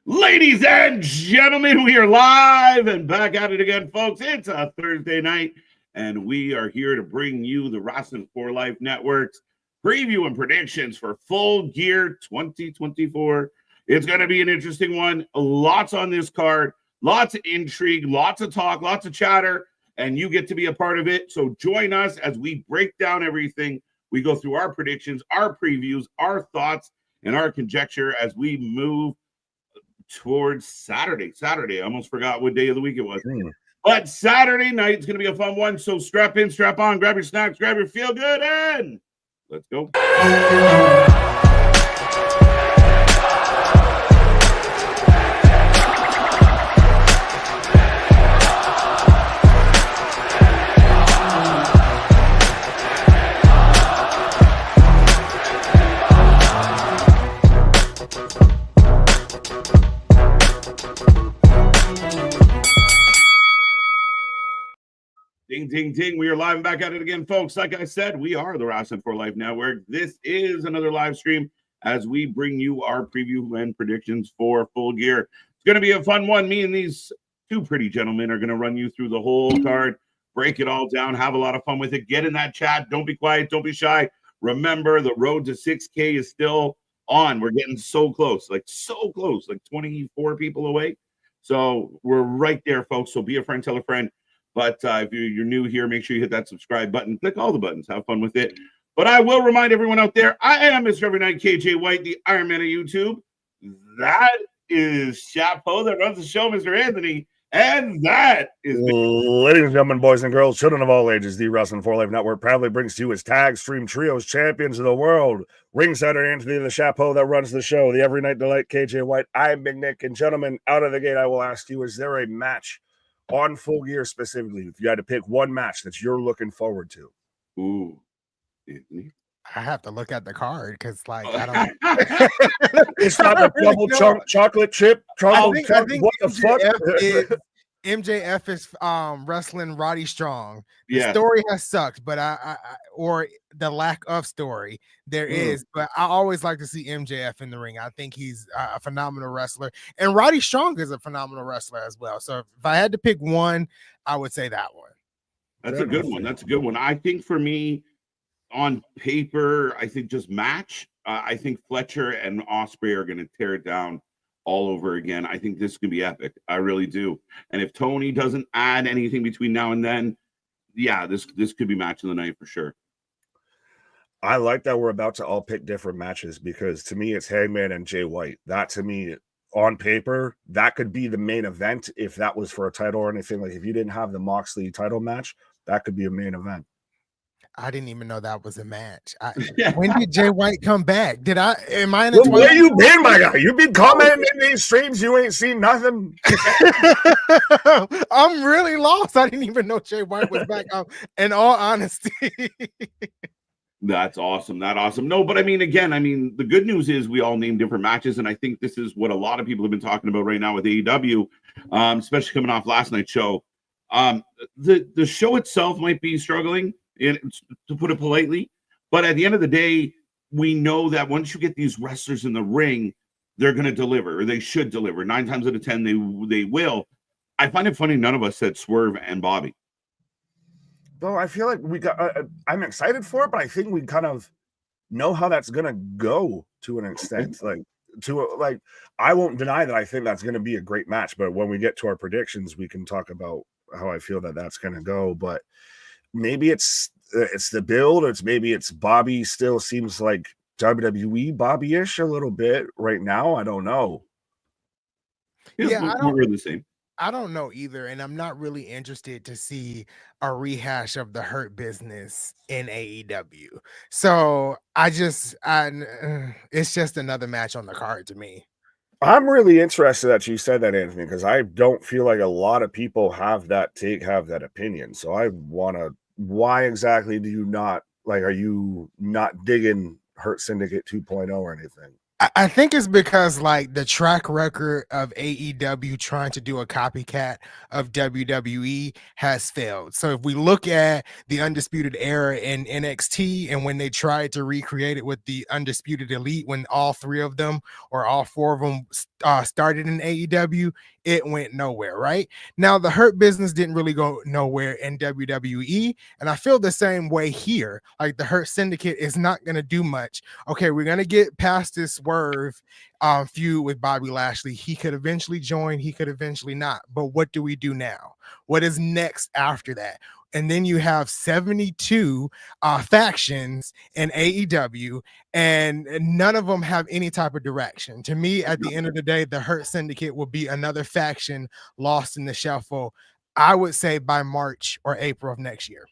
Ladies and gentlemen, we are live and back at it again, folks. It's a Thursday night, and we are here to bring you the Wrestling for Life Network's preview and predictions for Full Gear 2024. It's going to be an interesting one. Lots on this card, lots of intrigue, lots of talk, lots of chatter, and you get to be a part of it. So join us as we break down everything. We go through our predictions, our previews, our thoughts, and our conjecture as we move towards Saturday. I almost forgot what day of the week it was. But Saturday night is going to be a fun one. So strap in, strap on, grab your snacks, grab your feel good, and let's go. Ding, ding, ding. We are live and back at it again, folks. Like I said, we are the Wrestling for Life Network. This is another live stream as we bring you our preview and predictions for Full Gear. It's going to be a fun one. Me and these two pretty gentlemen are going to run you through the whole card, break it all down, have a lot of fun with it. Get in that chat. Don't be quiet. Don't be shy. Remember, the road to 6K is still on. We're getting so close, like 24 people away. So we're right there, folks. So be a friend, tell a friend. But if you're new here, make sure you hit that subscribe button. Click all the buttons. Have fun with it. But I will remind everyone out there, I am Mr. Every Night KJ White, the Iron Man of YouTube. That is Chapeau that runs the show, Mr. Anthony. And that is... Ladies and gentlemen, boys and girls, children of all ages, the Wrestling for Life Network proudly brings to you his tag stream trios champions of the world. Ringside Anthony, the Chapeau that runs the show, the Every Night Delight KJ White. I'm Big Nick. And gentlemen, out of the gate, I will ask you, is there a match on Full Gear specifically, if you had to pick one match that you're looking forward to? Ooh, Anthony. I have to look at the card because, like, I don't. It's not the double chocolate chip. I think what MJF is MJF is wrestling Roddy Strong. The story has sucked, but I or the lack of story there is, but I always like to see MJF in the ring. I think he's a phenomenal wrestler, and Roddy Strong is a phenomenal wrestler as well. So if I had to pick one, I would say that one. That's a good one. That's a good one. I think for me, on paper, I think just match. I think Fletcher and Ospreay are going to tear it down all over again. I think this could be epic. I really do. And if Tony doesn't add anything between now and then, yeah, this could be match of the night for sure. I like that we're about to all pick different matches because to me it's Hangman and Jay White. That to me on paper, that could be the main event if that was for a title or anything. Like if you didn't have the Moxley title match, that could be a main event. I didn't even know that was a match. When did Jay White come back? Am I in the where you been, my guy? You been commenting in these streams, you ain't seen nothing. I'm really lost. I didn't even know Jay White was back. In all honesty. That's awesome. No, but I mean, again, the good news is we all named different matches, and I think this is what a lot of people have been talking about right now with AEW, especially coming off last night's show. The show itself might be struggling, to put it politely, but at the end of the day, we know that once you get these wrestlers in the ring, they're going to deliver, or they should deliver. 9 times out of 10, they will. I find it funny none of us said Swerve and Bobby. Well, I feel like we got. I'm excited for it, but I think we kind of know how that's going to go to an extent. I won't deny that I think that's going to be a great match. But when we get to our predictions, we can talk about how I feel that that's going to go. But maybe it's the build, or maybe it's Bobby. Still seems like WWE Bobby-ish a little bit right now. I don't know. Yeah, we're the same. I don't know either, and I'm not really interested to see a rehash of the Hurt Business in AEW. So it's just another match on the card to me. I'm really interested that you said that, Anthony, because I don't feel like a lot of people have that opinion. So I want to. Why exactly do you not like? Are you not digging Hurt Syndicate 2.0 or anything? I think it's because like the track record of AEW trying to do a copycat of WWE has failed. So if we look at the Undisputed Era in NXT and when they tried to recreate it with the Undisputed Elite, when all three of them or all four of them started in AEW, it went nowhere. Right now, the Hurt Business didn't really go nowhere in WWE, and I feel the same way here. Like the Hurt Syndicate is not going to do much. Okay, we're going to get past this Swerve feud with Bobby Lashley. He could eventually join, he could eventually not. But what do we do now? What is next after that? And then you have 72 factions in AEW, and none of them have any type of direction. To me, at the end of the day, the Hurt Syndicate will be another faction lost in the shuffle, I would say by March or April of next year.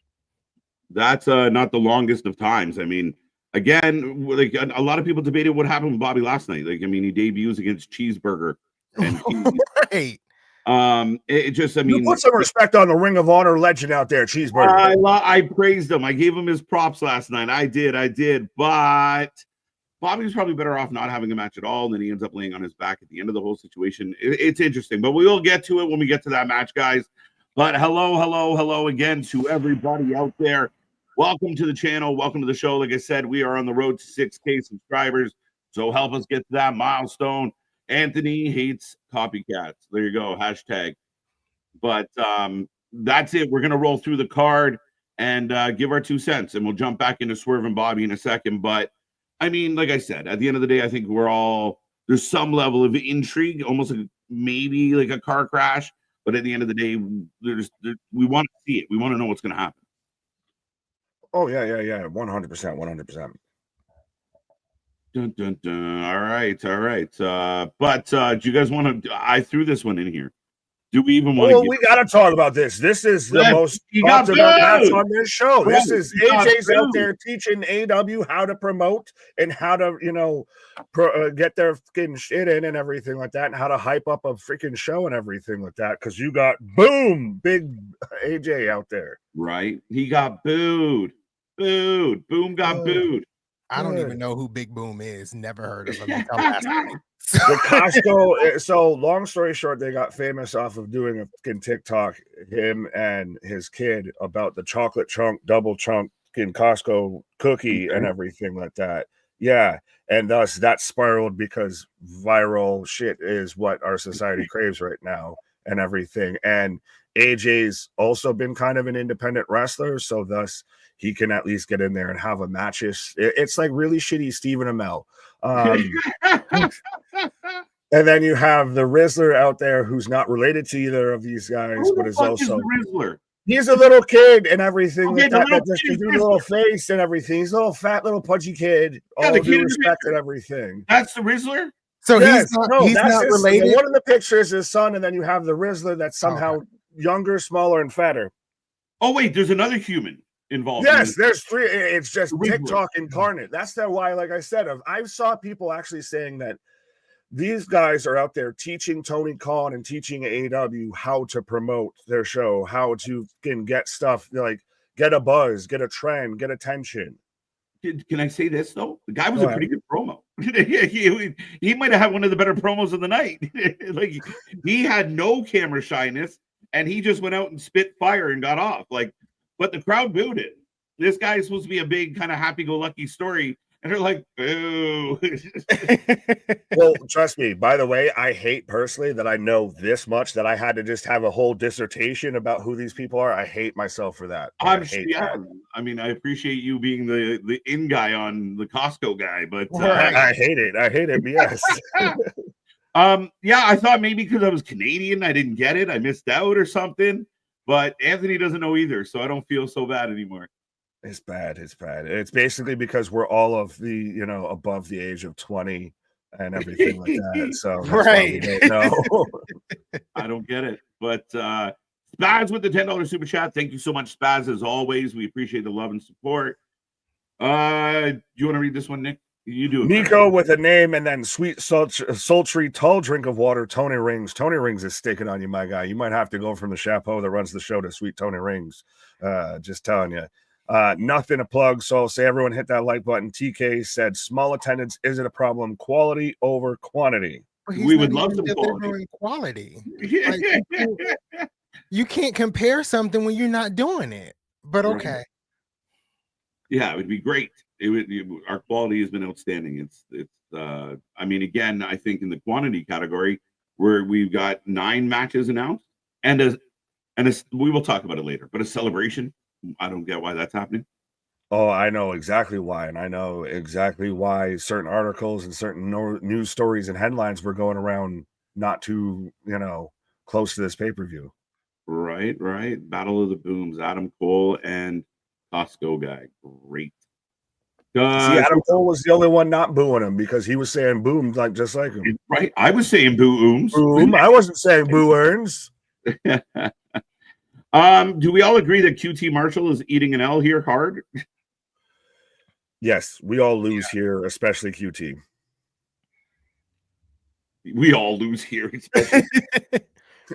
That's not the longest of times. I mean, again, like a lot of people debated what happened with Bobby last night. Like, I mean, he debuts against Cheeseburger. And Right. It just, I mean, you put some respect on the Ring of Honor legend out there, Cheeseburger. I praised him. I gave him his props last night. I did. But Bobby was probably better off not having a match at all. And then he ends up laying on his back at the end of the whole situation. It's interesting, but we will get to it when we get to that match, guys. But hello again to everybody out there. Welcome to the channel. Welcome to the show. Like I said, we are on the road to 6K subscribers. So help us get to that milestone. Anthony hates copycats. There you go. Hashtag. But that's it. We're going to roll through the card and give our 2 cents. And we'll jump back into Swerve and Bobby in a second. But, I mean, like I said, at the end of the day, I think there's some level of intrigue, almost like maybe like a car crash. But at the end of the day, we want to see it. We want to know what's going to happen. Oh, yeah. 100%. Dun, dun, dun. All right. But do you guys want to? I threw this one in here. Do we even want to? Well, we got to talk about this. This is the most talked about match on this show. This is AJ's out there teaching AEW how to promote and how to, get their fucking shit in and everything like that, and how to hype up a freaking show and everything like that. Because you got big AJ out there, right? He got booed. Boom got booed. I don't even know who Big Boom is. Never heard of him. The Costco. So long story short, they got famous off of doing a fucking TikTok, him and his kid, about the chocolate chunk, double chunk in Costco cookie and everything like that. Yeah. And thus that spiraled because viral shit is what our society craves right now and everything. And AJ's also been kind of an independent wrestler. So thus he can at least get in there and have a matches. It's like really shitty Stephen Amell. And then you have the Rizzler out there who's not related to either of these guys, but is also Rizzler. He's a little kid and everything like that just can do a little face and everything. He's a little fat little pudgy kid. All due respect and everything. That's the Rizzler? So he's not related. One of the pictures is his son, and then you have the Rizzler that's somehow younger, smaller, and fatter. Oh, wait, there's another human involved. Yes, there's 3. It's just TikTok incarnate. That's why, like I said, I saw people actually saying that these guys are out there teaching Tony Khan and teaching AEW how to promote their show, how to get stuff, like get a buzz, get a trend, get attention. Can I say this, though? The guy was a pretty good promo. he might have had one of the better promos of the night. Like, he had no camera shyness, and he just went out and spit fire and got off. Like, but the crowd booed it. This guy is supposed to be a big kind of happy-go-lucky story, and they're like, boo. Well, trust me, by the way, I hate personally that I know this much that I had to just have a whole dissertation about who these people are. I hate myself for that. I mean, I appreciate you being the in guy on the Costco guy, but I hate it. Yes. Yeah, I thought maybe because I was Canadian, I didn't get it. I missed out or something. But Anthony doesn't know either, so I don't feel so bad anymore. It's bad. It's basically because we're all of the, above the age of 20 and everything like that. So right. We don't know. I don't get it. But Spaz with the $10 super chat. Thank you so much, Spaz, as always. We appreciate the love and support. Do you want to read this one, Nick? You do it. Nico with a name and then sweet, sultry, tall drink of water, Tony Rings. Tony Rings is sticking on you, my guy. You might have to go from the chapeau that runs the show to sweet Tony Rings. Just telling you. Nothing to plug, so I'll say everyone hit that like button. TK said small attendance isn't a problem, quality over quantity. We would love some quality. Like, you can't compare something when you're not doing it, but okay. Right. Yeah, it would be great. Our quality has been outstanding. It's I mean, again, I think in the quantity category where we've got 9 matches announced and we will talk about it later, but a celebration. I don't get why that's happening. Oh, I know exactly why. And I know exactly why certain articles and certain news stories and headlines were going around not too, close to this pay-per-view. Right. Battle of the Booms, Adam Cole and Costco guy. Great. See, Adam Cole was the only one not booing him because he was saying boom just like him. Right. I was saying boo-ooms. Boom. I wasn't saying boo-earns. Do we all agree that QT Marshall is eating an L here hard? Yes, we all lose here, especially QT. We all lose here. Especially.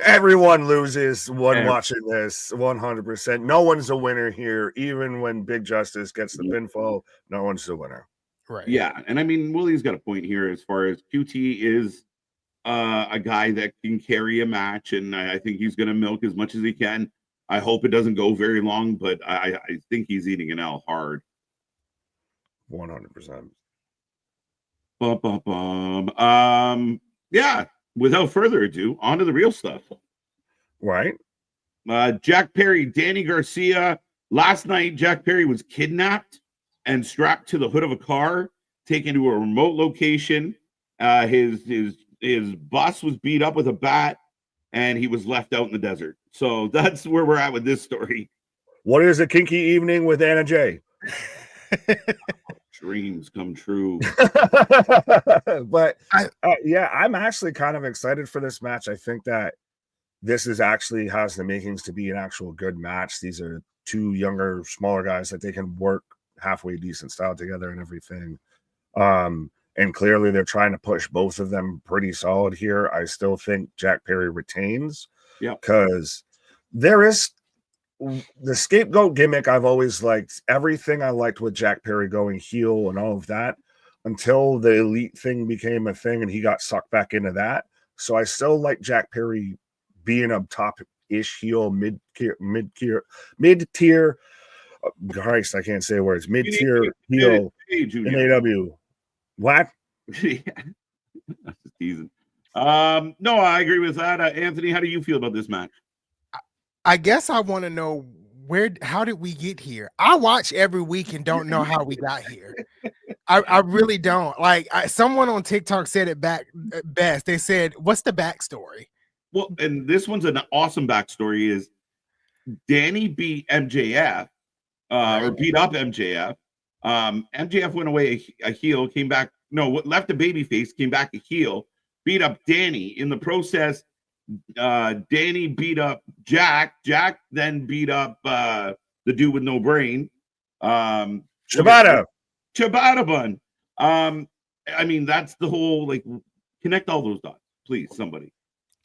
Everyone loses watching this, 100%. No one's a winner here. Even when Big Justice gets the pinfall, no one's the winner. Right. Yeah, and I mean, Willie's got a point here as far as QT is a guy that can carry a match, and I think he's going to milk as much as he can. I hope it doesn't go very long, but I think he's eating an L hard. 100%. Yeah, without further ado, on to the real stuff. Right. Jack Perry, Danny Garcia. Last night, Jack Perry was kidnapped and strapped to the hood of a car, taken to a remote location. His bus was beat up with a bat, and he was left out in the desert. So that's where we're at with this story. What is a kinky evening with Anna J? Dreams come true. But yeah, I'm actually kind of excited for this match. I think that this is actually has the makings to be an actual good match. These are 2 younger, smaller guys that they can work halfway decent style together and everything. And clearly they're trying to push both of them pretty solid here. I still think Jack Perry retains. Yeah, because there is the scapegoat gimmick. I've always liked everything. I liked with Jack Perry going heel and all of that until the elite thing became a thing and he got sucked back into that. So I still like Jack Perry being a top-ish heel, mid-tier. Christ, I can't say words. Mid-tier heel in AEW. What? Yeah. That's just teasing. No, I agree with that. Anthony, how do you feel about this match? I guess I want to know how did we get here? I watch every week and don't know how we got here. I really don't. Like someone on TikTok said it best. They said, "What's the backstory?" Well, and this one's an awesome backstory. Is Danny beat MJF or beat up MJF? MJF went away a heel, came back. No, left a babyface, came back a heel, beat up Danny. In the process, Danny beat up Jack. Jack then beat up the dude with no brain. Ciabatta Bun. I mean, that's the whole, like, connect all those dots, please, somebody.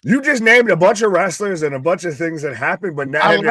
You just named a bunch of wrestlers and a bunch of things that happened, but now you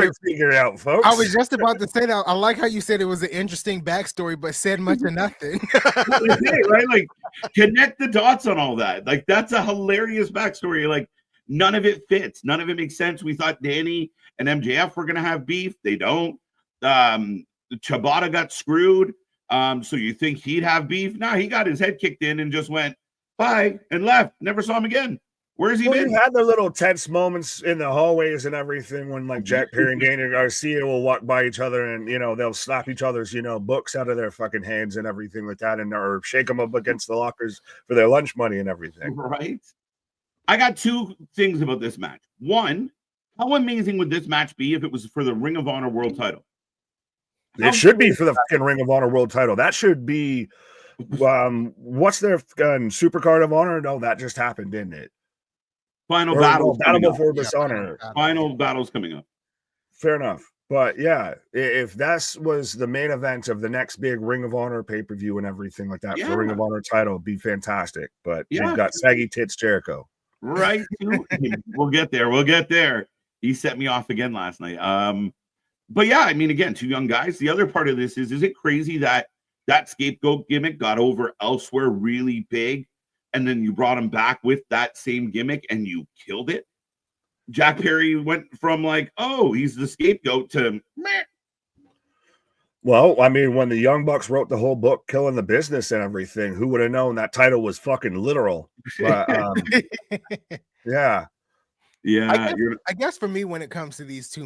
ain't figured it out, folks. I was just about to say that. I like how you said it was an interesting backstory, but said much of nothing. Right? Like, connect the dots on all that. Like, that's a hilarious backstory. Like, none of it fits. None of it makes sense. We thought Danny and MJF were going to have beef. They don't. Ciabatta got screwed. So you think he'd have beef? No, he got his head kicked in and just went, bye, and left. Never saw him again. Where's he been? You had their little tense moments in the hallways and everything when, like, Jack Perry and Danny Garcia will walk by each other and, they'll slap each other's, books out of their fucking hands and everything like that, and or shake them up against the lockers for their lunch money and everything. Right. I got 2 things about this match. One, how amazing would this match be if it was for the Ring of Honor World Title? It should be for the fucking Ring of Honor World Title. That should be, what's their Supercard of Honor? No, that just happened, didn't it? Final battle before Dishonor. Final battle's coming up. Fair enough. But yeah, if that was the main event of the next big Ring of Honor pay-per-view and everything like that, for Ring of Honor title, it'd be fantastic. But you've got saggy tits Jericho. Right. We'll get there. He set me off again last night. But yeah, I mean, again, 2 young guys. The other part of this is it crazy that scapegoat gimmick got over elsewhere really big, and then you brought him back with that same gimmick and you killed it? Jack Perry went from like, oh, he's the scapegoat to meh. Well, I mean, when the Young Bucks wrote the whole book, Killing the Business and everything, who would have known that title was fucking literal? But yeah. Yeah, I guess for me, when it comes to these two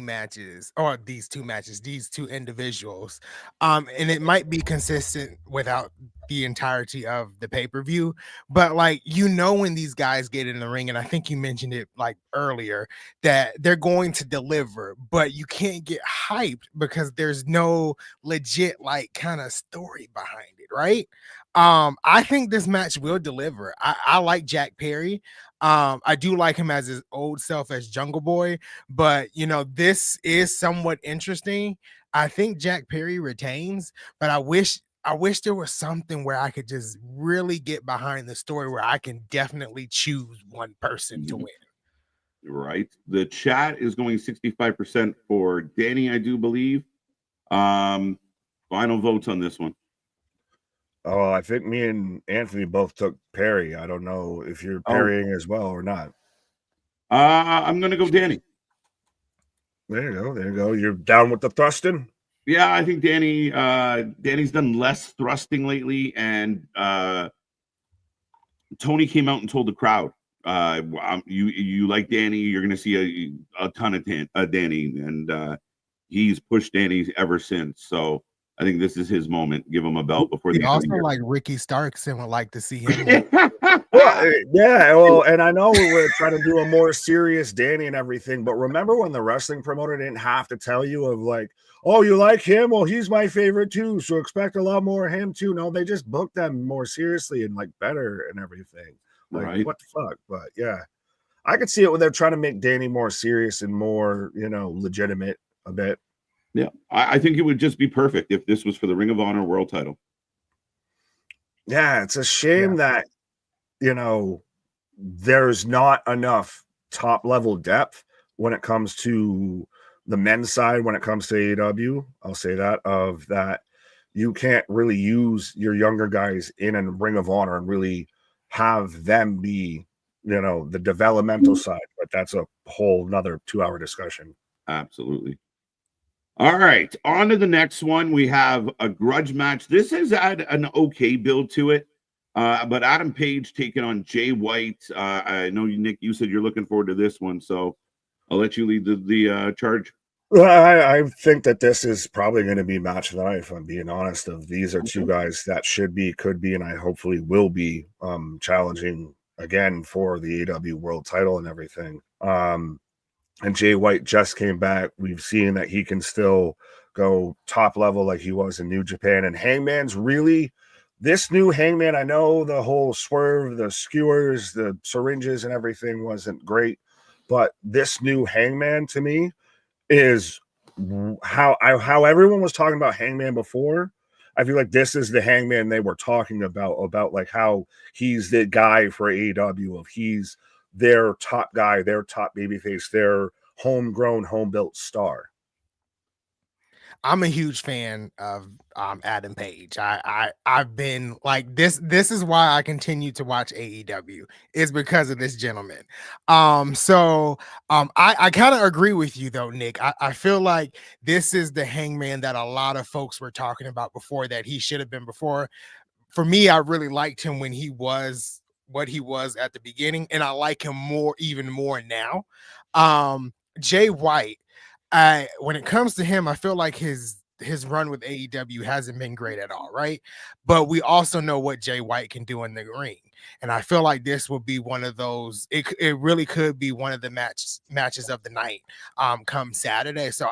individuals, and it might be consistent without the entirety of the pay-per-view, but like, when these guys get in the ring, and I think you mentioned it like earlier, that they're going to deliver, but you can't get hyped because there's no legit like kind of story behind it, right? I think this match will deliver. I like Jack Perry. I do like him as his old self as Jungle Boy, but this is somewhat interesting. I think Jack Perry retains, but I wish there was something where I could just really get behind the story where I can definitely choose one person to win. Right. The chat is going 65% for Danny, I do believe. Final votes on this one. Oh, I think me and Anthony both took Perry. I don't know if you're parrying as well or not. I'm gonna go Danny. There you go. You're down with the thrusting? Yeah, I think Danny's done less thrusting lately, and Tony came out and told the crowd, you like Danny, you're gonna see a ton of Danny, and he's pushed Danny ever since. So I think this is his moment. Give him a belt before the also like Ricky Starks and would like to see him. Well, and I know we're trying to do a more serious Danny and everything, but remember when the wrestling promoter didn't have to tell you of like, oh, you like him? Well, he's my favorite too, so expect a lot more of him too. No, they just booked them more seriously and like better and everything. Like, right. What the fuck? But yeah, I could see it when they're trying to make Danny more serious and more, legitimate a bit. Yeah, I think it would just be perfect if this was for the Ring of Honor world title. Yeah, it's a shame that, there's not enough top level depth when it comes to the men's side, when it comes to AEW. I'll say that you can't really use your younger guys in a Ring of Honor and really have them be, the developmental side, but that's a whole nother 2-hour discussion. Absolutely. All right, on to the next one. We have a grudge match. This has had an okay build to it, but Adam Page taking on Jay White. I know you, Nick, you said you're looking forward to this one, so I'll let you lead the charge. Well, I think that this is probably going to be match of the night, if I'm being honest. These are two guys that should be, could be, and I hopefully will be challenging again for the AEW world title and everything. And Jay White just came back. We've seen that he can still go top level like he was in New Japan. And Hangman's really, this new Hangman, I know the whole Swerve, the skewers, the syringes and everything wasn't great, but this new Hangman to me is how everyone was talking about Hangman before. I feel like this is the Hangman they were talking about like how he's the guy for AEW, of he's their top guy, their top babyface, their homegrown, home-built star. I'm a huge fan of Adam Page. I've been like this. This is why I continue to watch AEW, is because of this gentleman. I kind of agree with you though, Nick. I feel like this is the Hangman that a lot of folks were talking about before, that he should have been before. For me, I really liked him when he was what he was at the beginning, and I like him even more now. Jay White, when it comes to him, I feel like his run with AEW hasn't been great at all, right? But we also know what Jay White can do in the ring, and I feel like this will be one of those. It really could be one of the matches of the night come Saturday. So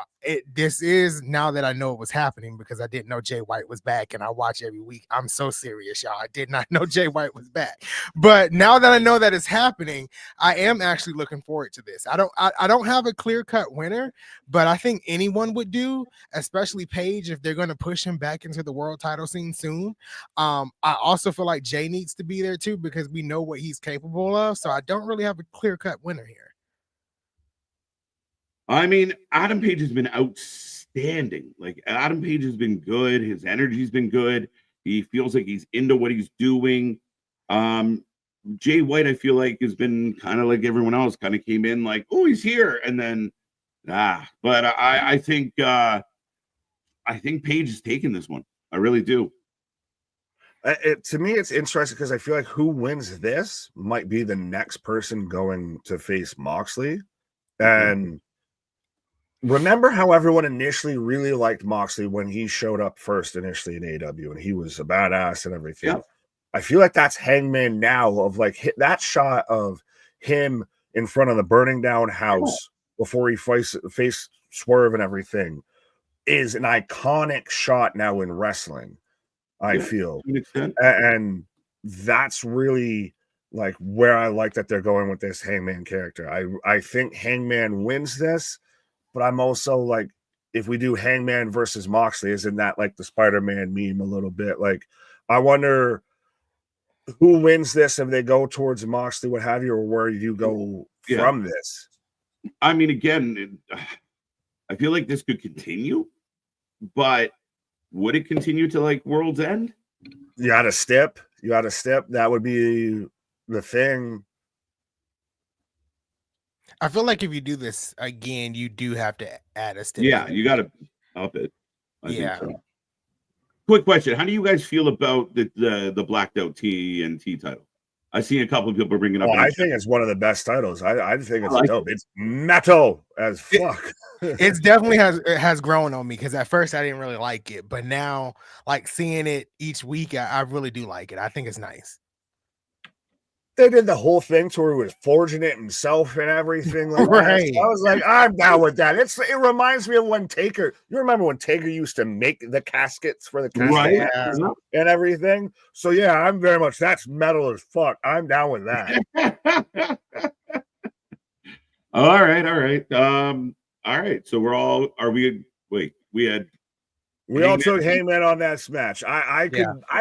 this is, now that I know it was happening, because I didn't know Jay White was back, and I watch every week. I'm so serious, y'all. I did not know Jay White was back, but now that I know that it's happening, I am actually looking forward to this. I don't have a clear-cut winner, but I think anyone would do, especially Page, if they're going to push him back into the world title scene soon. I also feel like Jay needs to be there too, because we know what he's capable of. So I don't really have a clear-cut winner here. I mean, Adam Page has been outstanding. Like, Adam Page has been good. His energy's been good. He feels like he's into what he's doing. Jay White, I feel like, has been kind of like everyone else, kind of came in like, oh, he's here. And then, but I think I think Paige is taking this one. I really do. To me, it's interesting because I feel like who wins this might be the next person going to face Moxley. And remember how everyone initially really liked Moxley when he showed up first initially in AEW and he was a badass and everything. Yeah. I feel like that's Hangman now of like that shot of him in front of the burning down house before he faced Swerve and everything is an iconic shot now in wrestling. I feel, and that's really like where I like that they're going with this Hangman character. I think Hangman wins this, but I'm also like, if we do Hangman versus Moxley, isn't that like the Spider-Man meme a little bit? Like, I wonder who wins this if they go towards Moxley, what have you, or where you go from this. I mean, again, I feel like this could continue, but would it continue to like World's End? You got to step. That would be the thing. I feel like if you do this again, you do have to add a step. Yeah, you got to up it. I think so. Quick question: how do you guys feel about the blacked out TNT title? I've seen a couple of people bringing up. I think it's one of the best titles. I think it's dope. It's metal as fuck. It's definitely has grown on me because at first I didn't really like it, but now like seeing it each week, I really do like it. I think it's nice. They did the whole thing to where he was forging it himself and everything like that. So I was like, I'm down with that. It reminds me of when Taker. You remember when Taker used to make the caskets for the casket and everything? So yeah, I'm very much that's metal as fuck. I'm down with that. All right. So we all took Hangman on that match. I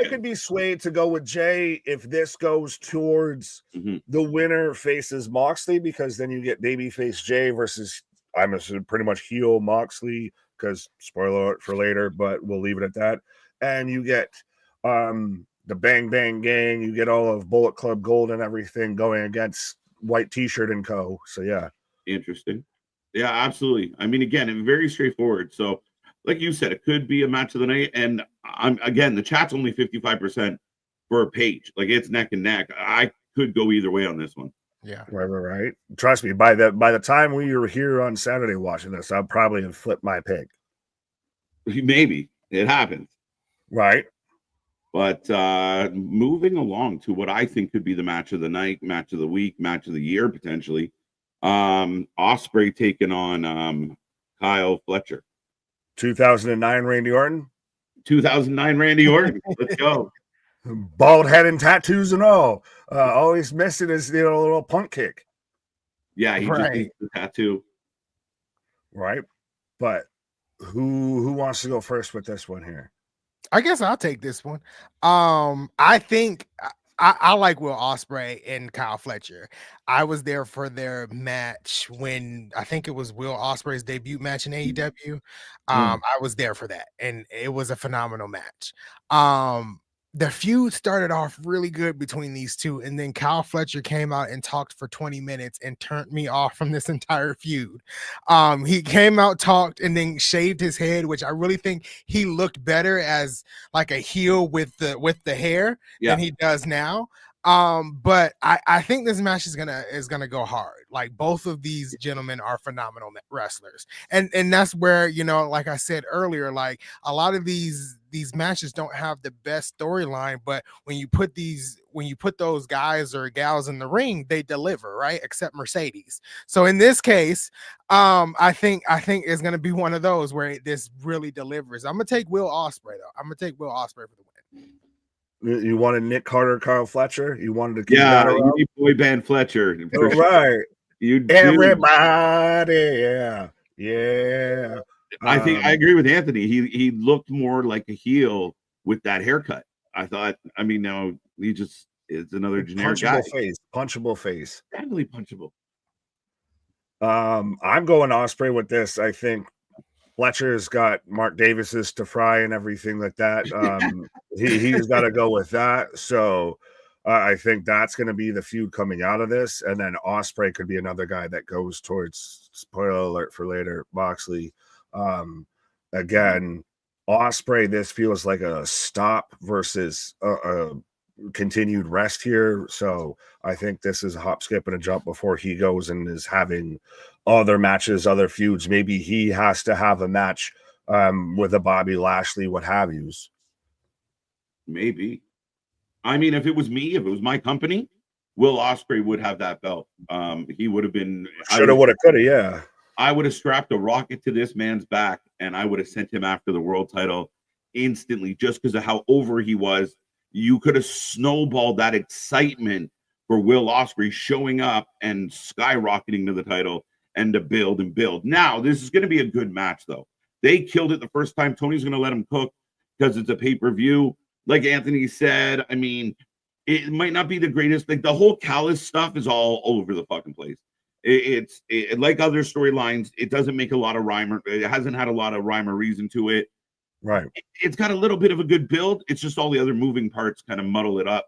could be swayed to go with Jay if this goes towards the winner faces Moxley, because then you get babyface Jay versus I'm assuming pretty much heel Moxley, because spoiler alert for later, but we'll leave it at that. And you get the Bang Bang Gang, you get all of Bullet Club Gold and everything going against White T-Shirt and Co. So yeah. Interesting. Yeah, absolutely. I mean, again, very straightforward. So like you said, it could be a match of the night. And the chat's only 55% for a Page. Like it's neck and neck. I could go either way on this one. Yeah. Right. Trust me, by the time we were here on Saturday watching this, I'll probably have flipped my pick. Maybe. It happens. Right. But moving along to what I think could be the match of the night, match of the week, match of the year, potentially. Ospreay taking on Kyle Fletcher. 2009 Randy Orton. 2009 Randy Orton. Let's go. Bald head and tattoos and all. Always missing his little punt kick. Yeah, he just needs the tattoo. Right. But who wants to go first with this one here? I guess I'll take this one. I think I like Will Ospreay and Kyle Fletcher. I was there for their match when I think it was Will Ospreay's debut match in AEW. I was there for that, and it was a phenomenal match. The feud started off really good between these two, and then Kyle Fletcher came out and talked for 20 minutes and turned me off from this entire feud. He came out, talked, and then shaved his head, which I really think he looked better as like a heel with the hair than he does now. But I think this match is gonna go hard. Like both of these gentlemen are phenomenal wrestlers, and that's where, like I said earlier, like a lot of these matches don't have the best storyline, but when you put those guys or gals in the ring, they deliver, right? Except Mercedes. So in this case, I think it's gonna be one of those where this really delivers. I'm gonna take Will Ospreay though. I'm gonna take Will Ospreay for the win. You wanted Nick Carter, Kyle Fletcher. You wanted to keep you need boy band Fletcher. Right. You everybody, yeah. I think I agree with Anthony. He looked more like a heel with that haircut. I thought. I mean, no, he just is another generic guy. Punchable face. Definitely punchable. I'm going Ospreay with this. I think Fletcher's got Mark Davis's to fry and everything like that. He's got to go with that. So I think that's going to be the feud coming out of this. And then Ospreay could be another guy that goes towards, spoiler alert for later, Moxley. Again, Ospreay, this feels like a stop versus a continued rest here. So I think this is a hop, skip, and a jump before he goes and is having other matches, other feuds. Maybe he has to have a match with a Bobby Lashley, what have yous. Maybe. I mean, if it was me, if it was my company, Will Ospreay would have that belt. He would have been shoulda, woulda, coulda, yeah. I would have strapped a rocket to this man's back and I would have sent him after the world title instantly just because of how over he was. You could have snowballed that excitement for Will Ospreay showing up and skyrocketing to the title and to build and build. Now, this is going to be a good match, though. They killed it the first time. Tony's going to let him cook because it's a pay-per-view. Like Anthony said, I mean, it might not be the greatest. Like the whole Callus stuff is all over the fucking place. It's like other storylines. It doesn't make a lot of rhyme. It hasn't had a lot of rhyme or reason to it. Right. It's got a little bit of a good build. It's just all the other moving parts kind of muddle it up.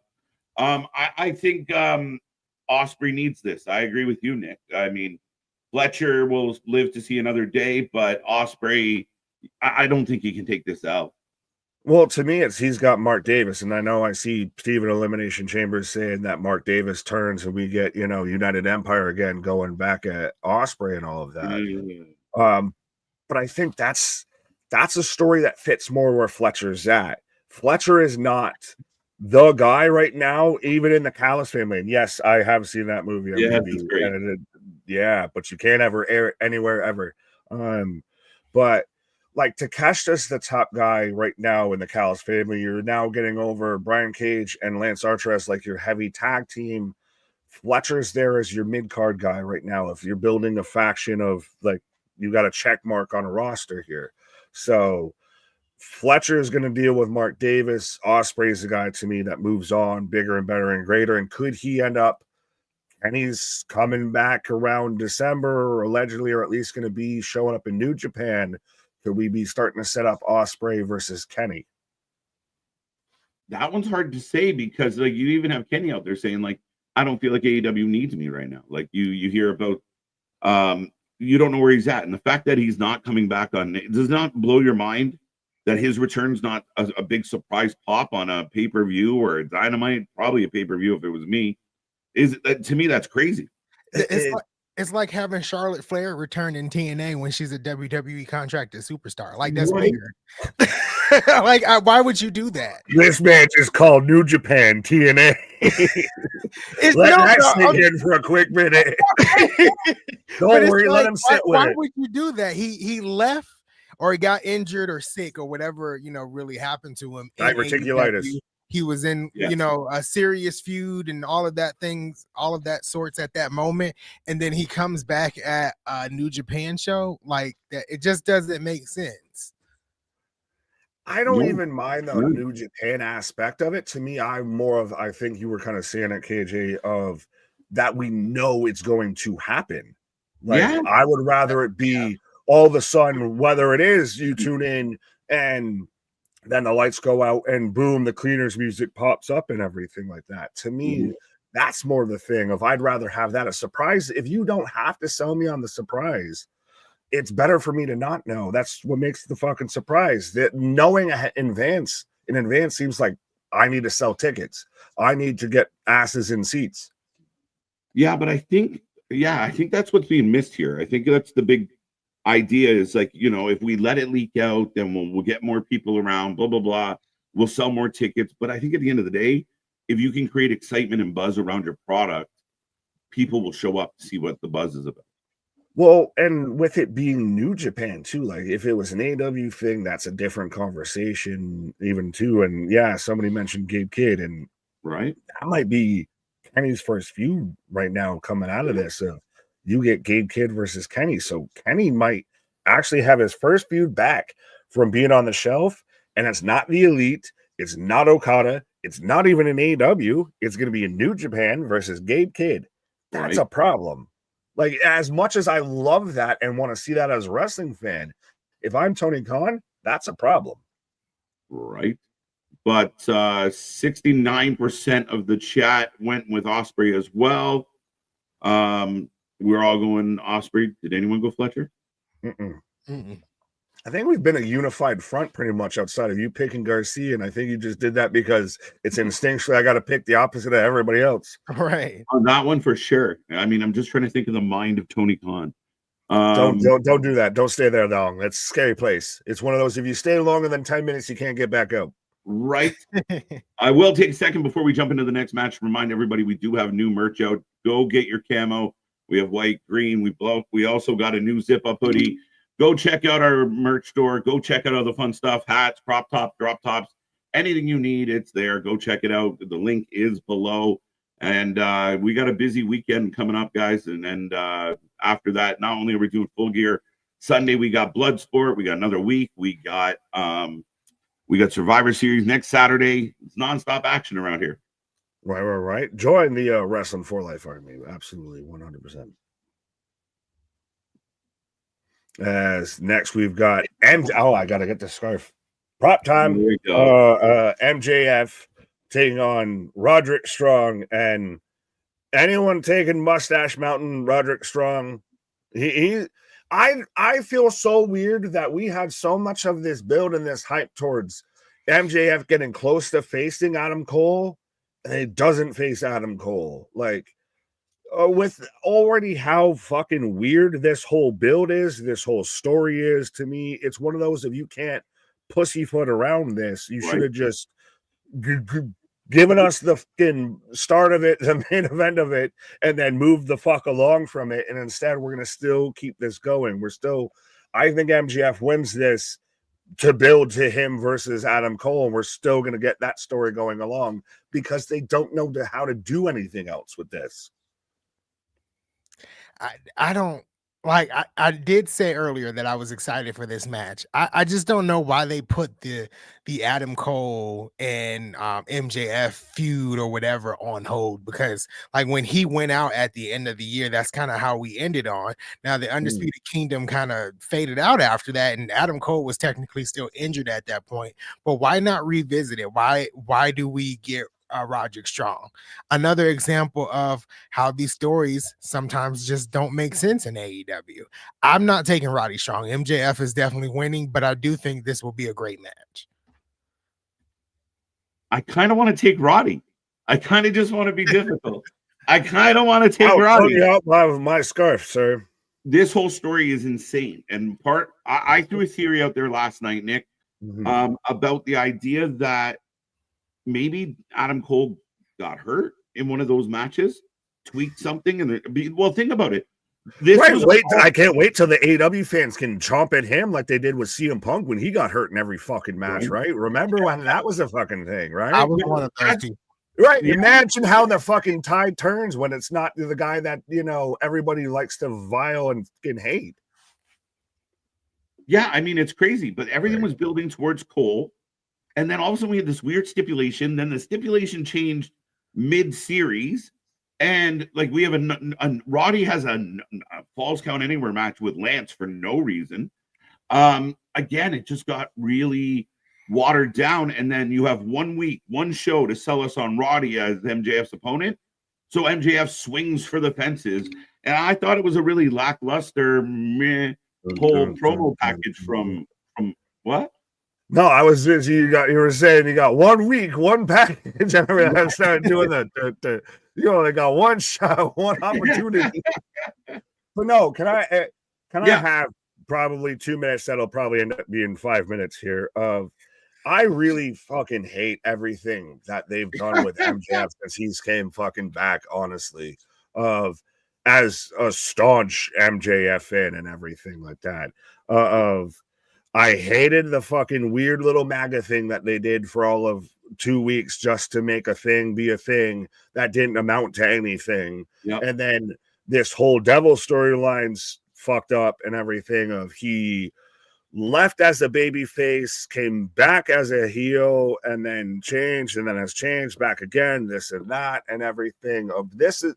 I think Ospreay needs this. I agree with you, Nick. I mean, Fletcher will live to see another day, but Ospreay, I don't think he can take this out. Well, to me, he's got Mark Davis, and I know I see Steven Elimination Chambers saying that Mark Davis turns and we get, United Empire again going back at Ospreay and all of that. Mm-hmm. But I think that's a story that fits more where Fletcher's at. Fletcher is not the guy right now, even in the Callis family. And yes, I have seen that movie. Yeah, it's great. But you can't ever air it anywhere ever. But like Takeshita's the top guy right now in the Callis family. You're now getting over Brian Cage and Lance Archer as like your heavy tag team. Fletcher's there as your mid-card guy right now. If you're building a faction of like, you got a check mark on a roster here. So Fletcher is going to deal with Mark Davis. Ospreay is the guy to me that moves on bigger and better and greater. And could he end up, and he's coming back around December or allegedly, or at least going to be showing up in New Japan? Could we be starting to set up Ospreay versus Kenny? That one's hard to say because like you even have Kenny out there saying like, I don't feel like AEW needs me right now. Like you hear about, you don't know where he's at. And the fact that he's not coming back on, it does not blow your mind that his return's not a big surprise pop on a pay-per-view or a Dynamite, probably a pay-per-view if it was me. To me, that's crazy. It's like having Charlotte Flair return in TNA when she's a WWE contracted superstar. Like that's weird. Like, why would you do that? This match is called New Japan TNA. Let that sink in for a quick minute. Don't worry, let him sit with it. Why would you do that? He left, or he got injured or sick or whatever really happened to him. Diverticulitis. He was in, a serious feud and all of that sorts at that moment. And then he comes back at a New Japan show like that. It just doesn't make sense. I don't even mind the New Japan aspect of it. To me, I'm more of, I think you were kind of saying it, KJ, of that we know it's going to happen. Like, I would rather it be all of a sudden, whether it is you tune in and then the lights go out and boom, the cleaners music pops up and everything like that. To me, that's more the thing of I'd rather have that a surprise. If you don't have to sell me on the surprise, it's better for me to not know. That's what makes the fucking surprise. That knowing in advance seems like I need to sell tickets. I need to get asses in seats. Yeah, but I think that's what's being missed here. I think that's the big idea is like, if we let it leak out, then we'll get more people around, blah, blah, blah. We'll sell more tickets. But I think at the end of the day, if you can create excitement and buzz around your product, people will show up to see what the buzz is about. Well, and with it being New Japan too, like if it was an AEW thing, that's a different conversation even too. And yeah, somebody mentioned Gabe Kidd, and right, that might be Kenny's first feud right now coming out of this. You get Gabe Kidd versus Kenny. So Kenny might actually have his first feud back from being on the shelf. And it's not the Elite. It's not Okada. It's not even an AEW. It's going to be in New Japan versus Gabe Kidd. That's a problem. Like, as much as I love that and want to see that as a wrestling fan, if I'm Tony Khan, that's a problem. Right. But 69% of the chat went with Ospreay as well. We're all going Ospreay. Did anyone go Fletcher? Mm-mm. I think we've been a unified front pretty much outside of you picking Garcia, and I think you just did that because it's instinctually I got to pick the opposite of everybody else. Right. On that one for sure. I mean, I'm just trying to think of the mind of Tony Khan. Don't do that. Don't stay there long. That's a scary place. It's one of those, if you stay longer than 10 minutes, you can't get back out. Right. I will take a second before we jump into the next match to remind everybody we do have new merch out. Go get your camo. We have white, green. We also got a new zip-up hoodie. Go check out our merch store. Go check out all the fun stuff. Hats, prop top, drop tops. Anything you need, it's there. Go check it out. The link is below. And we got a busy weekend coming up, guys. And after that, not only are we doing Full Gear, Sunday we got Bloodsport. We got another week. We got Survivor Series next Saturday. It's nonstop action around here. Right. Join the Wrestling for Life Army. Absolutely, 100%. As next we've got I gotta get the scarf. Prop time. MJF taking on Roderick Strong, and anyone taking Mustache Mountain Roderick Strong. I feel so weird that we had so much of this build and this hype towards MJF getting close to facing Adam Cole, and he doesn't face Adam Cole. Like, with already how fucking weird this whole build is, this whole story is, to me, it's one of those, if you can't pussyfoot around this, you should have just given us the fucking start of it, the main event of it, and then move the fuck along from it. And instead, we're going to still keep this going. I think MJF wins this to build to him versus Adam Cole, and we're still going to get that story going along because they don't know how to do anything else with this. I don't like. I did say earlier that I was excited for this match. I just don't know why they put the Adam Cole and MJF feud or whatever on hold, because like when he went out at the end of the year, that's kind of how we ended on. Now the Undisputed Kingdom kind of faded out after that, and Adam Cole was technically still injured at that point. But why not revisit it? Why do we get Roderick Strong? Another example of how these stories sometimes just don't make sense in AEW. I'm not taking Roddy Strong. MJF is definitely winning, but I do think this will be a great match. I kind of want to take Roddy. I kind of just want to be difficult. I kind of want to take Roddy. Out my scarf, sir. This whole story is insane. And I threw a theory out there last night, Nick, about the idea that maybe Adam Cole got hurt in one of those matches, tweaked something, and think about it. I can't wait till the AEW fans can chomp at him like they did with CM Punk when he got hurt in every fucking match, right? Remember when that was a fucking thing, right? I was one of those two. Right. Yeah. Imagine how the fucking tide turns when it's not the guy that, everybody likes to vile and hate. Yeah, I mean, it's crazy, but everything was building towards Cole. And then all of a sudden we had this weird stipulation. Then the stipulation changed mid-series. And like we have Roddy has a Falls Count Anywhere match with Lance for no reason. Again, it just got really watered down. And then you have 1 week, one show to sell us on Roddy as MJF's opponent. So MJF swings for the fences. And I thought it was a really lackluster whole promo package from what? No, I was just, you were saying you got 1 week, one package, and I started doing they got one shot, one opportunity. But no, can I have probably 2 minutes? That'll probably end up being 5 minutes here. I really fucking hate everything that they've done with MJF since he's came fucking back, honestly. As a staunch MJF fan and everything like that. I hated the fucking weird little MAGA thing that they did for all of 2 weeks just to make a thing be a thing that didn't amount to anything. Yep. And then this whole devil storyline's fucked up and everything of he left as a baby face, came back as a heel, and then changed, and then has changed back again, this and that, and everything of this is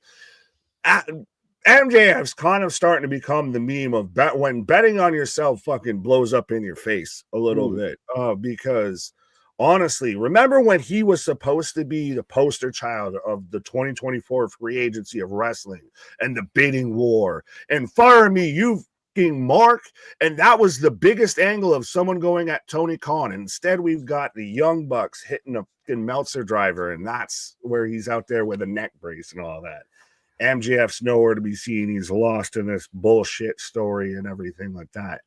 MJF's kind of starting to become the meme of when betting on yourself fucking blows up in your face a little bit. Because honestly, remember when he was supposed to be the poster child of the 2024 free agency of wrestling and the bidding war? And fire me, you've fucking mark. And that was the biggest angle of someone going at Tony Khan. Instead, we've got the Young Bucks hitting a fucking Meltzer driver, and that's where he's out there with a neck brace and all that. MJF's nowhere to be seen. He's lost in this bullshit story and everything like that.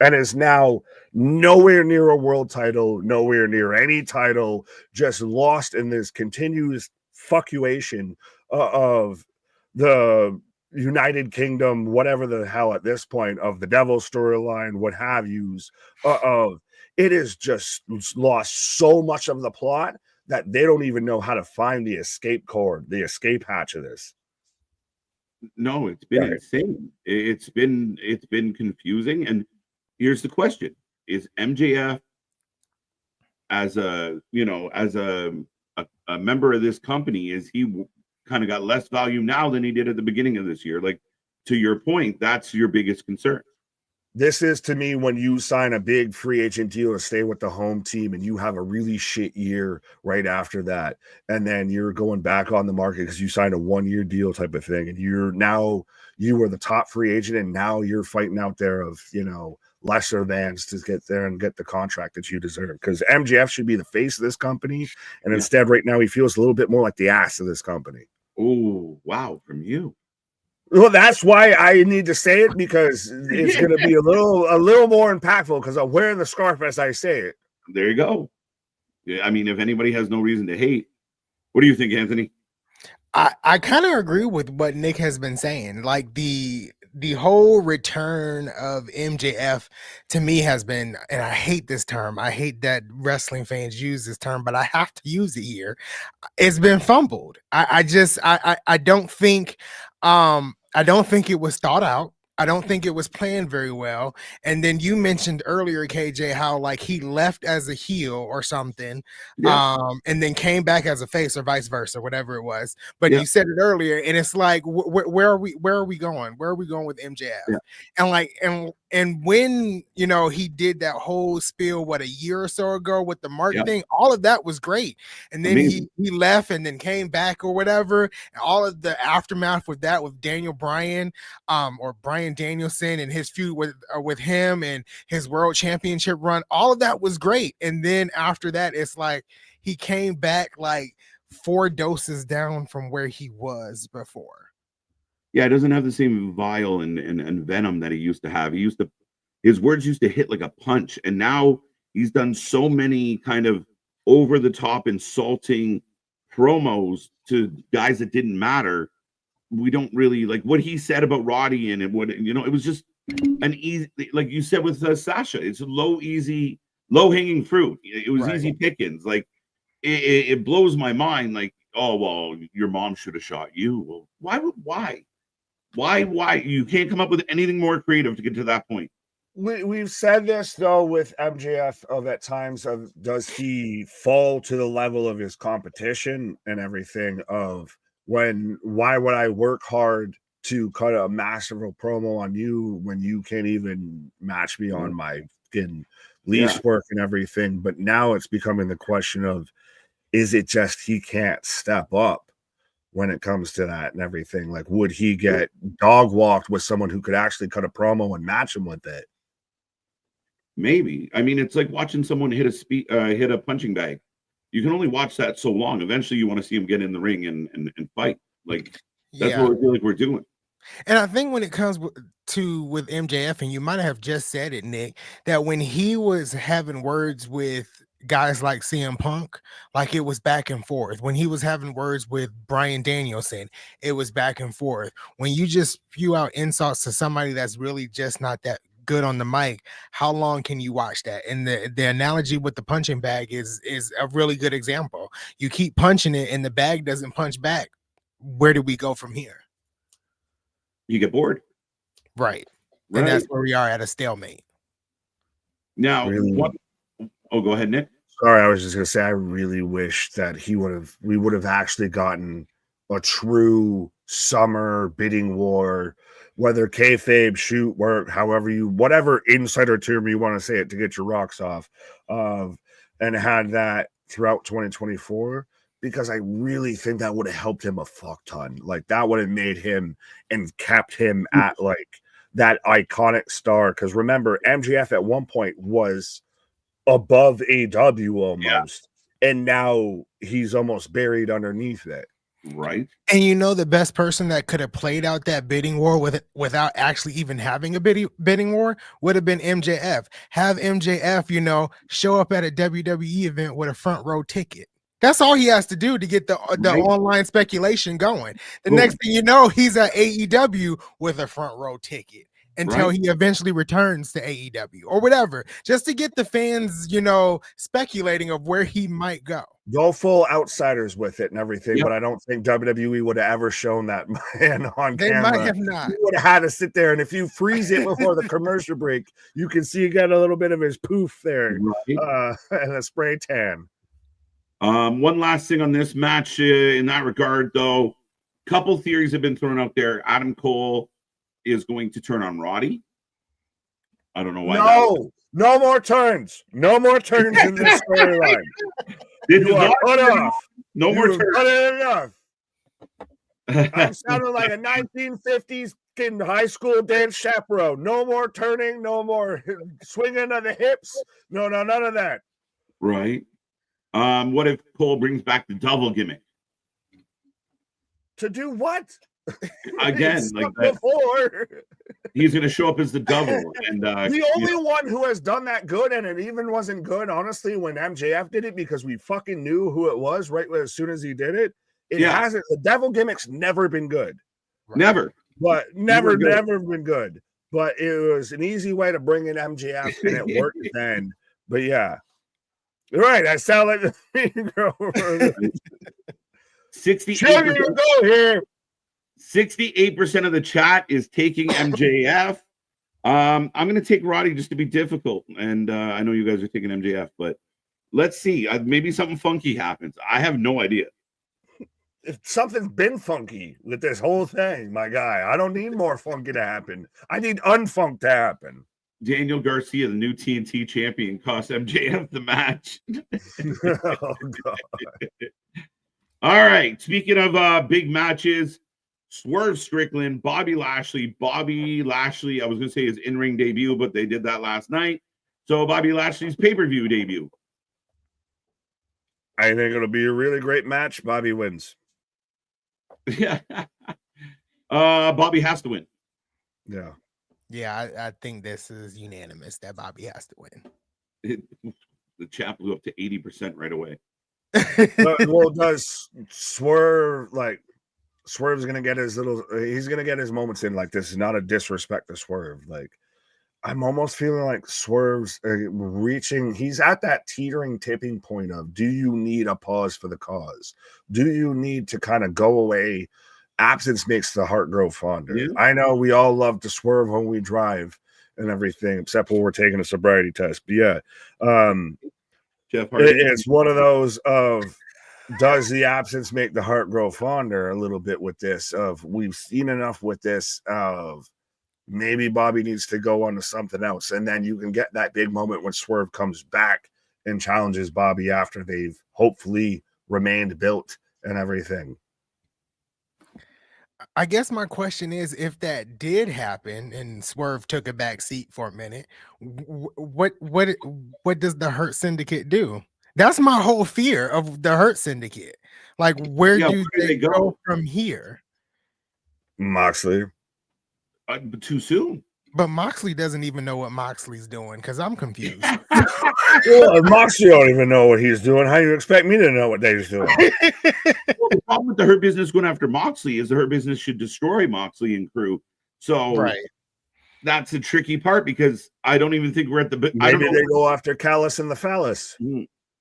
And is now nowhere near a world title, nowhere near any title, just lost in this continuous fuckuation of the United Kingdom, whatever the hell at this point, of the Devil storyline, what have yous. It is just lost so much of the plot that they don't even know how to find the escape cord, the escape hatch of this. No, it's been insane. It's been confusing. And here's the question: is MJF, as a member of this company, is he kind of got less value now than he did at the beginning of this year? Like, to your point, that's your biggest concern. This is, to me, when you sign a big free agent deal to stay with the home team and you have a really shit year right after that, and then you're going back on the market because you signed a 1-year deal type of thing, and you were the top free agent, and now you're fighting out there of, lesser thans to get there and get the contract that you deserve, because MJF should be the face of this company, and instead right now he feels a little bit more like the ass of this company. Oh, wow, from you. Well, that's why I need to say it, because it's going to be a little more impactful, because I'm wearing the scarf as I say it. There you go. Yeah, I mean, if anybody has no reason to hate, what do you think, Anthony? I kind of agree with what Nick has been saying. Like the whole return of MJF to me has been, and I hate this term. I hate that wrestling fans use this term, but I have to use it here. It's been fumbled. I don't think it was thought out. I don't think it was planned very well. And then you mentioned earlier, KJ, how like he left as a heel or something, and then came back as a face, or vice versa, whatever it was. But you said it earlier, and it's like, where are we going? Where are we going with MJF? Yeah. And like, and when he did that whole spiel, a year or so ago with the Mark thing, all of that was great. And then he left and then came back or whatever. And all of the aftermath with that, with Daniel Bryan, or Bryan Danielson, and his feud with him and his world championship run, all of that was great. And then after that, it's like he came back like 4 doses down from where he was before. Yeah, it doesn't have the same vile and venom that he used to have. His words used to hit like a punch, and now he's done so many kind of over the top insulting promos to guys that didn't matter. We don't really like what he said about Roddy, and it was just an easy, like you said with Sasha, it's low hanging fruit. It was easy pickings. Like it blows my mind. Like, oh well, your mom should have shot you. Well, why you can't come up with anything more creative to get to that point? We've said this though with MJF of at times of, does he fall to the level of his competition and everything of, why would I work hard to cut a massive promo on you when you can't even match me on my least work and everything? But now it's becoming the question of, is it just he can't step up when it comes to that and everything? Like, would he get dog walked with someone who could actually cut a promo and match him with it? Maybe. I mean, it's like watching someone hit a punching bag. You can only watch that so long. Eventually, you want to see him get in the ring and fight. Like, that's what I feel like we're doing. And I think when it comes with MJF, and you might have just said it, Nick, that when he was having words with guys like CM Punk, like it was back and forth. When he was having words with Bryan Danielson, it was back and forth. When you just spew out insults to somebody that's really just not that good on the mic, how long can you watch that? And the analogy with the punching bag is a really good example. You keep punching it and the bag doesn't punch back. Where do we go from here? You get bored. Right. And that's where we are, at a stalemate. Now, go ahead, Nick. Sorry, I was just gonna say, I really wish that we would have actually gotten a true summer bidding war, whether kayfabe, shoot, work, whatever insider term you want to say it to get your rocks off, and had that throughout 2024, because I really think that would have helped him a fuck ton. Like, that would have made him and kept him at like that iconic star. Because remember, MJF at one point was above AEW almost, and now he's almost buried underneath it. Right. And the best person that could have played out that bidding war without actually even having a bidding war would have been MJF. Have MJF, show up at a WWE event with a front row ticket. That's all he has to do to get the online speculation going. The next thing you know, he's at AEW with a front row ticket until he eventually returns to AEW or whatever, just to get the fans, speculating of where he might go. Go full outsiders with it and everything, but I don't think WWE would have ever shown that man on camera. They might have not. He would have had to sit there, and if you freeze it before the commercial break, you can see you got a little bit of his poof there, and a spray tan. One last thing on this match in that regard, though. Couple theories have been thrown out there. Adam Cole is going to turn on Roddy. I don't know why. No more turns. No more turns in this storyline. You are cut off. No more turns. Cut it enough. I'm sounding like a 1950s kid high school dance chaperone. No more turning. No more swinging of the hips. No, none of that. Right. What if Cole brings back the double gimmick? To do what? Again, like that. Before. He's going to show up as the double. And the only one who has done that good, and it even wasn't good, honestly, when MJF did it, because we fucking knew who it was right as soon as he did it. It hasn't. The devil gimmick's never been good. Never. But never been good. But it was an easy way to bring in MJF, and it worked then. But yeah. You're right. I sound like the girl. 68% of the chat is taking MJF. I'm going to take Roddy just to be difficult. And I know you guys are taking MJF, but let's see. Maybe something funky happens. I have no idea. If something's been funky with this whole thing, my guy, I don't need more funky to happen. I need unfunk to happen. Daniel Garcia, the new TNT champion, cost MJF the match. Oh, God. All right. Speaking of big matches, Swerve Strickland, Bobby Lashley. Bobby Lashley, I was going to say his in-ring debut, but they did that last night. So Bobby Lashley's pay-per-view debut. I think it'll be a really great match. Bobby wins. Yeah. Bobby has to win. Yeah. Yeah, I think this is unanimous that Bobby has to win. The chat blew up to 80% right away. Well, does Swerve, Swerve's going to get he's going to get his moments in. Like, this is not a disrespect to Swerve. Like, I'm almost feeling like Swerve's he's at that teetering tipping point of, do you need a pause for the cause? Do you need to kind of go away? Absence makes the heart grow fonder. Yeah. I know we all love to swerve when we drive and everything, except when we're taking a sobriety test. But yeah, it's one of those of, does the absence make the heart grow fonder a little bit with this? Of, we've seen enough with this of, maybe Bobby needs to go on to something else. And then you can get that big moment when Swerve comes back and challenges Bobby after they've hopefully remained built and everything. I guess my question is, if that did happen and Swerve took a back seat for a minute, what does the Hurt Syndicate do? That's my whole fear of the Hurt Syndicate. Like, where do they go from here? Moxley. Too soon. But Moxley doesn't even know what Moxley's doing, because I'm confused. Well, Moxley don't even know what he's doing. How do you expect me to know what Dave's doing? Well, the problem with the Hurt Business going after Moxley is the Hurt Business should destroy Moxley and crew. So that's a tricky part, because I don't even think we're at the... Maybe they go after Callus and the Phallus.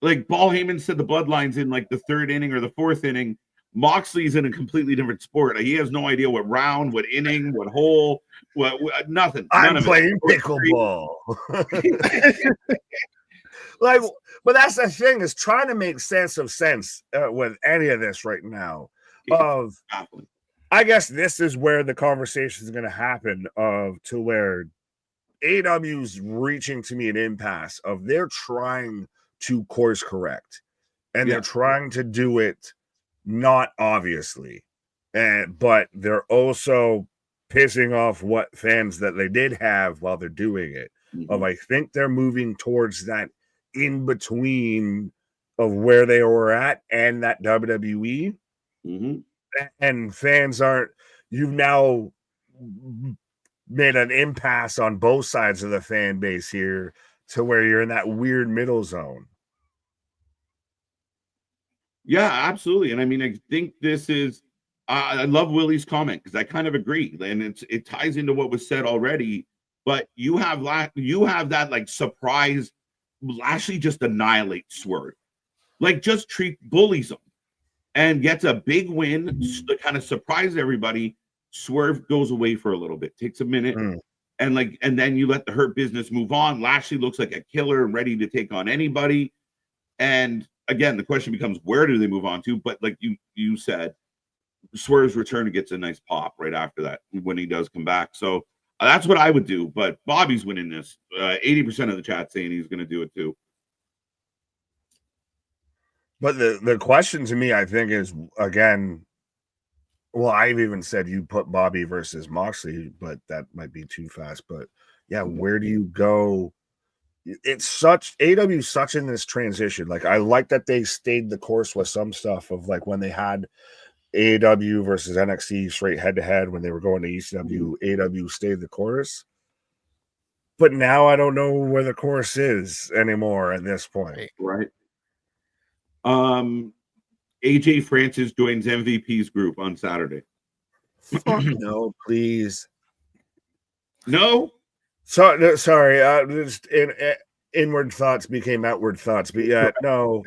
Like Paul Heyman said, the Bloodline's in like the third inning or the fourth inning. Moxley's in a completely different sport. He has no idea what round, what inning, what hole, what nothing. I'm playing pickleball. But that's the thing, is trying to make sense with any of this right now. I guess this is where the conversation is going to happen to where AEW's reaching to me an impasse of, they're trying to course correct, and they're trying to do it not obviously, but they're also pissing off what fans that they did have while they're doing it. Mm-hmm. I think they're moving towards that in between of where they were at and that WWE. Mm-hmm. And fans aren't, you've now made an impasse on both sides of the fan base here to where you're in that weird middle zone. Yeah, absolutely. And I mean, I think this is, I love Willie's comment because I kind of agree. And it ties into what was said already. But you have that like surprise. Lashley just annihilates Swerve, like just bullies him, and gets a big win to kind of surprise everybody. Swerve goes away for a little bit, takes a minute, and then you let the Hurt Business move on. Lashley looks like a killer and ready to take on anybody. And again, the question becomes, where do they move on to? But like you said, Swerve's return gets a nice pop right after that when he does come back. So that's what I would do. But Bobby's winning this. 80% of the chat saying he's going to do it too. But the question to me, I think, is, again, well, I've even said you put Bobby versus Moxley, but that might be too fast. But yeah, where do you go? It's such, AEW is such in this transition. Like, I like that they stayed the course with some stuff of like when they had AEW versus NXT straight head to head when they were going to ECW, AEW stayed the course. But now I don't know where the course is anymore at this point. Right. AJ Francis joins MVP's group on Saturday. Fuck no, please. No. So sorry. Just inward thoughts became outward thoughts. But yeah, no.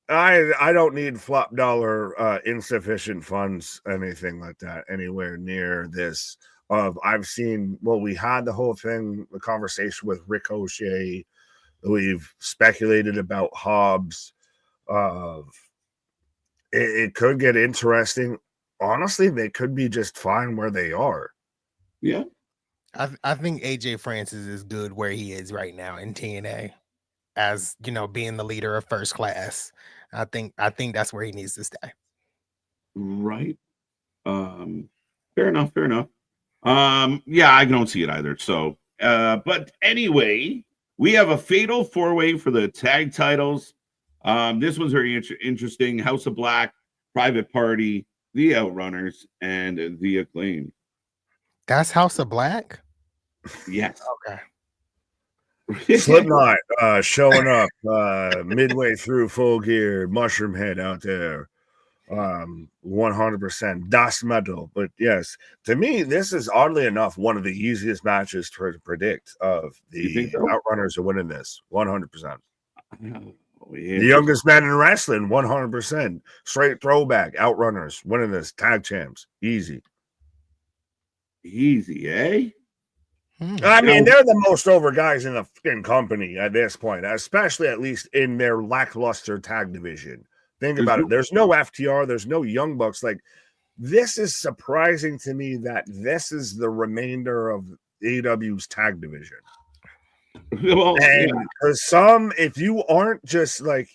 I don't need flop dollar insufficient funds, anything like that, anywhere near this. I've seen, well, we had the whole thing, the conversation with Ricochet. We've speculated about Hobbs. It could get interesting. Honestly, they could be just fine where they are. Yeah. I think AJ Francis is good where he is right now in TNA, as you know, being the leader of First Class. I think that's where he needs to stay. Right. Fair enough. Yeah, I don't see it either. So, but anyway, we have a fatal 4-way for the tag titles. This one's very interesting. House of Black, Private Party, the Outrunners, and the Acclaimed. That's House of Black? Yes. Okay. Slipknot showing up midway through Full Gear, Mushroom Head out there. 100% Das Metal. But yes, to me, this is oddly enough one of the easiest matches to predict. Of the Outrunners are winning this 100%. The youngest man in wrestling, 100%. Straight throwback. Outrunners winning this, tag champs, easy, eh? I mean, they're the most over guys in the fucking company at this point, especially at least in their lackluster tag division. Think about it. There's no FTR. There's no Young Bucks. Like, this is surprising to me that this is the remainder of AEW's tag division. Well, and for some, if you aren't just like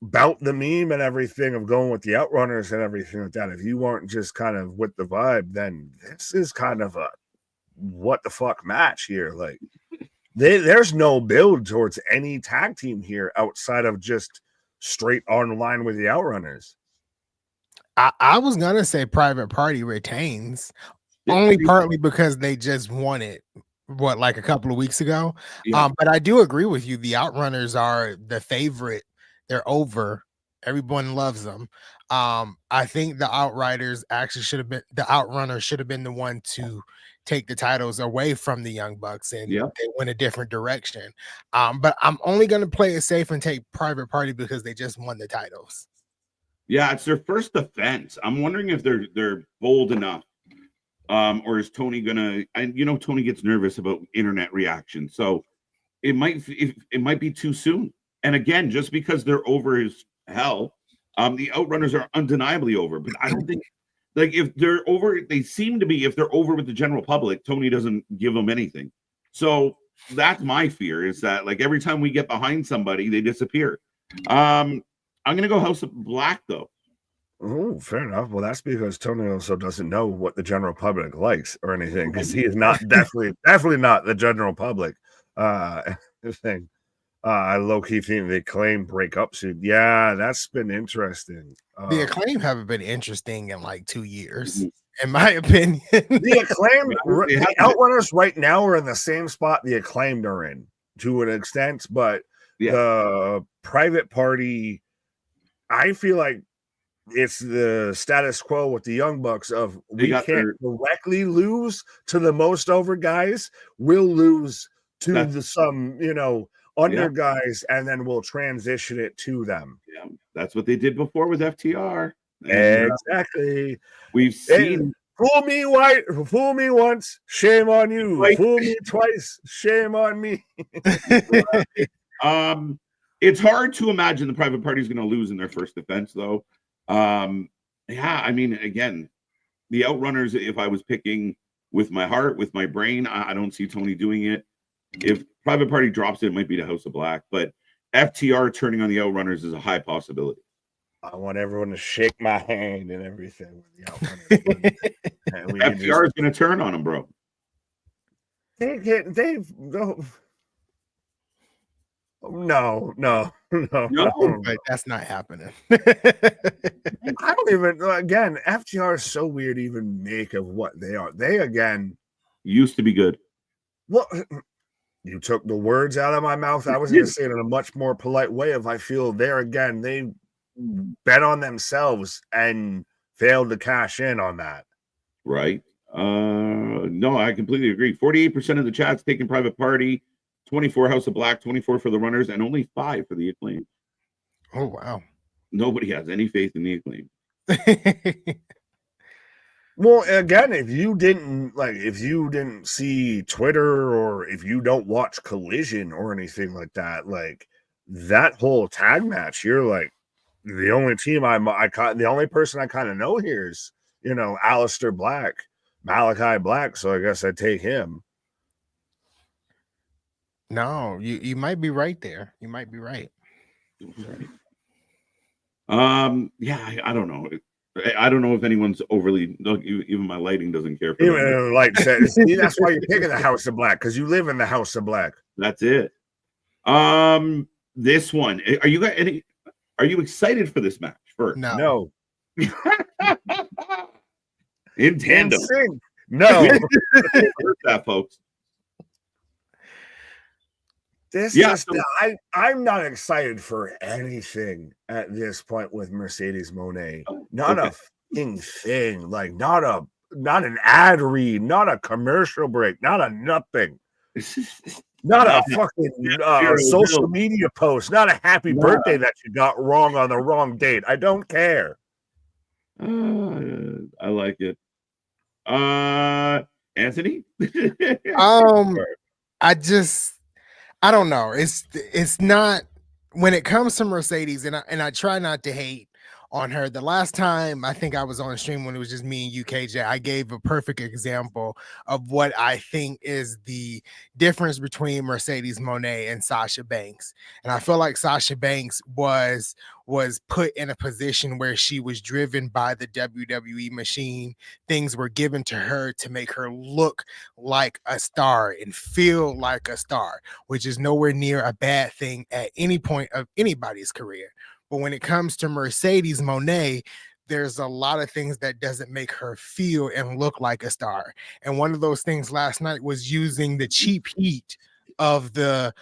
about the meme and everything of going with the Outrunners and everything like that, if you aren't just kind of with the vibe, then this is kind of a what the fuck match here. Like, there's no build towards any tag team here outside of just straight on line with the Outrunners. I was gonna say Private Party retains, only partly because they just won it like a couple of weeks ago. Yeah. But I do agree with you. The Outrunners are the favorite. They're over. Everyone loves them. I think the Outrunners should have been the one to take the titles away from the Young Bucks, and they went a different direction. But I'm only going to play it safe and take Private Party because they just won the titles. Yeah, it's their first defense. I'm wondering if they're bold enough, or is Tony gonna? And Tony gets nervous about internet reaction, so it might be too soon. And again, just because they're over as hell, the Outrunners are undeniably over. But I don't think, like, if they're over, they seem to be. If they're over with the general public, Tony doesn't give them anything. So that's my fear, is that like every time we get behind somebody, they disappear. I'm gonna go House of Black though. Oh, fair enough. Well, that's because Tony also doesn't know what the general public likes or anything, because he is not definitely not the general public. Thing. I low-key think the Acclaim breakup soon. Yeah, that's been interesting. The Acclaim haven't been interesting in like 2 years, in my opinion. The Acclaim, the Outrunners right now are in the same spot the Acclaimed are in to an extent, but the Private Party, I feel like it's the status quo with the Young Bucks of we can't directly lose to the most over guys. We'll lose to some, under guys, and then we'll transition it to them. Yeah, that's what they did before with FTR. And, exactly. We've seen fool me once, shame on you. Fool me twice, shame on me. It's hard to imagine the Private Party is going to lose in their first defense, though. I mean, again, the Outrunners, if I was picking with my heart, with my brain, I don't see Tony doing it. If Private Party drops it, it might be the House of Black, but FTR turning on the Outrunners is a high possibility. I want everyone to shake my hand and everything with the Outrunners. FTR is going to turn on them, bro. No, but that's not happening. I don't even, again, FTR is so weird to even make of what they are. They, again, used to be good. Well, you took the words out of my mouth. I was going to say it in a much more polite way. If I feel there again, they bet on themselves and failed to cash in on that. Right. No, I completely agree. 48% of the chat's taking Private Party, 24 House of Black, 24 for the Runners, and only 5 for the Acclaim. Oh, wow. Nobody has any faith in the Acclaim. Well, again, if you didn't see Twitter, or if you don't watch Collision or anything like that, like that whole tag match, you're like the only team the only person I kind of know here is, Aleister Black, Malakai Black. So I guess I'd take him. No, you might be right there. You might be right. Yeah, I don't know. I don't know if anyone's overly. Even my lighting doesn't care for even light set. See, that's why you're picking the House of Black, because you live in the House of Black. That's it. This one. Are you excited for this match? First, no. In tandem, no. That, folks. I'm not excited for anything at this point with Mercedes Moné. Not a thing. Like not an ad read, not a commercial break, not a nothing. Not a fucking social media post, not a happy birthday that you got wrong on the wrong date. I don't care. I like it. Anthony? I don't know. It's not, when it comes to Mercedes, and I try not to hate on her. The last time I think I was on a stream when it was just me and UKJ, I gave a perfect example of what I think is the difference between Mercedes Moné and Sasha Banks. And I feel like Sasha Banks was put in a position where she was driven by the WWE machine. Things were given to her to make her look like a star and feel like a star, which is nowhere near a bad thing at any point of anybody's career. But when it comes to Mercedes Moné, there's a lot of things that doesn't make her feel and look like a star. And one of those things last night was using the cheap heat of the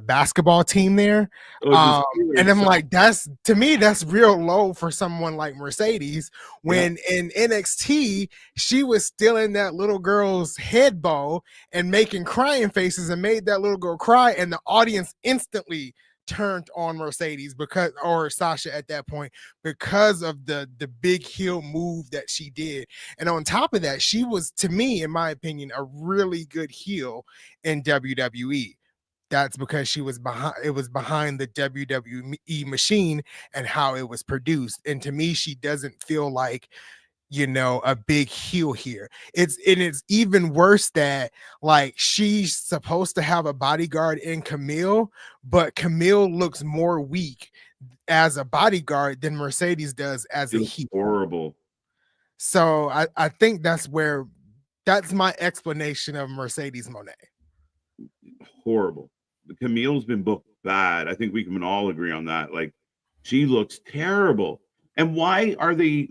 basketball team there. And I'm like, to me, that's real low for someone like Mercedes, when in NXT, she was still in that little girl's head bow and making crying faces and made that little girl cry. And the audience instantly turned on Mercedes or Sasha at that point, because of the big heel move that she did. And on top of that, she was, to me, in my opinion, a really good heel in WWE. That's because she was behind the WWE machine and how it was produced. And to me, she doesn't feel like, a big heel here. It's even worse that, like, she's supposed to have a bodyguard in Kamille, but Kamille looks more weak as a bodyguard than Mercedes does as a heel. Horrible. So I think that's my explanation of Mercedes Moné. Horrible. The Kamille's been booked bad. I think we can all agree on that. Like, she looks terrible. And why are they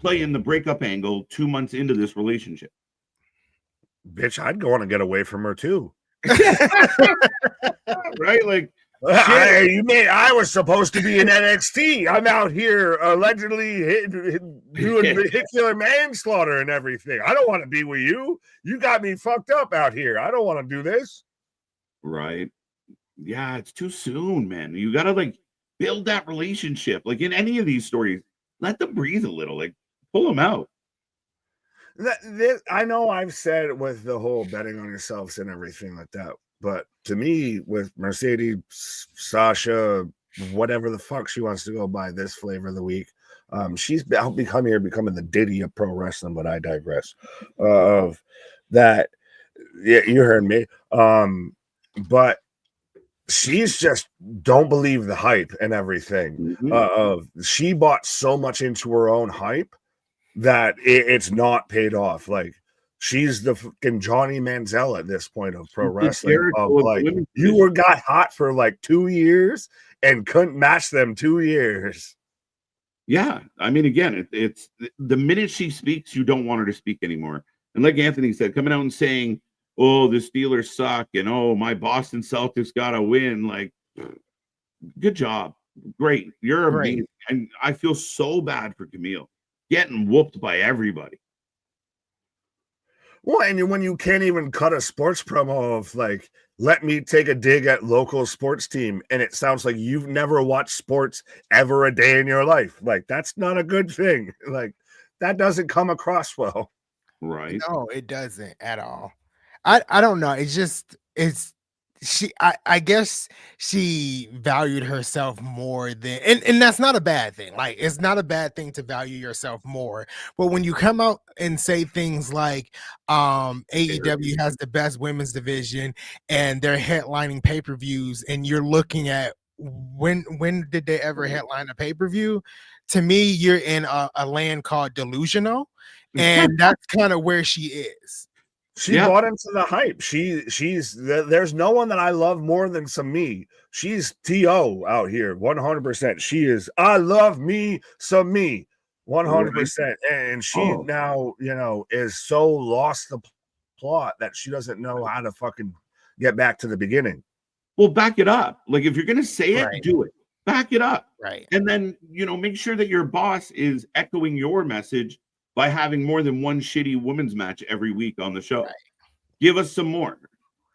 playing the breakup angle 2 months into this relationship? Bitch, I'd go on and get away from her too. Right? Like, I was supposed to be in NXT. I'm out here allegedly doing vehicular manslaughter and everything. I don't want to be with you. You got me fucked up out here. I don't want to do this. Right. Yeah, it's too soon, man. You got to like build that relationship. Like in any of these stories, let them breathe a little. Like, pull them out. I know I've said with the whole betting on yourselves and everything like that, but to me, with Mercedes, Sasha, whatever the fuck she wants to go by this flavor of the week, she's becoming the Diddy of pro wrestling, but I digress. Of that, yeah, you heard me. But she's just don't believe the hype and everything. She bought so much into her own hype that it's not paid off. Like, she's the fucking Johnny Manziel at this point of pro wrestling. Like, you got hot for like 2 years and couldn't match them 2 years. Yeah, I mean, again, it's the minute she speaks, you don't want her to speak anymore. And like Anthony said, coming out and saying, "Oh, the Steelers suck," and "Oh, my Boston Celtics got to win," like, good job, great, you're amazing. And I feel so bad for Kamille getting whooped by everybody. Well, and when you can't even cut a sports promo of like, let me take a dig at local sports team, and it sounds like you've never watched sports ever a day in your life. Like, that's not a good thing. Like, that doesn't come across well. Right. No, it doesn't at all. I don't know. I guess she valued herself more than, and that's not a bad thing. Like, it's not a bad thing to value yourself more. But when you come out and say things like AEW has the best women's division and they're headlining pay-per-views, and you're looking at when did they ever headline a pay-per-view? To me, you're in a land called delusional, and that's kind of where she is. She bought into the hype. She's there's no one that I love more than some me. She's TO out here, 100%. She is. I love me some me, 100%. And she now, is so lost the plot that she doesn't know how to fucking get back to the beginning. Well, back it up. Like, if you're gonna say it, do it. Back it up. Right. And then make sure that your boss is echoing your message by having more than one shitty women's match every week on the show. Right. Give us some more.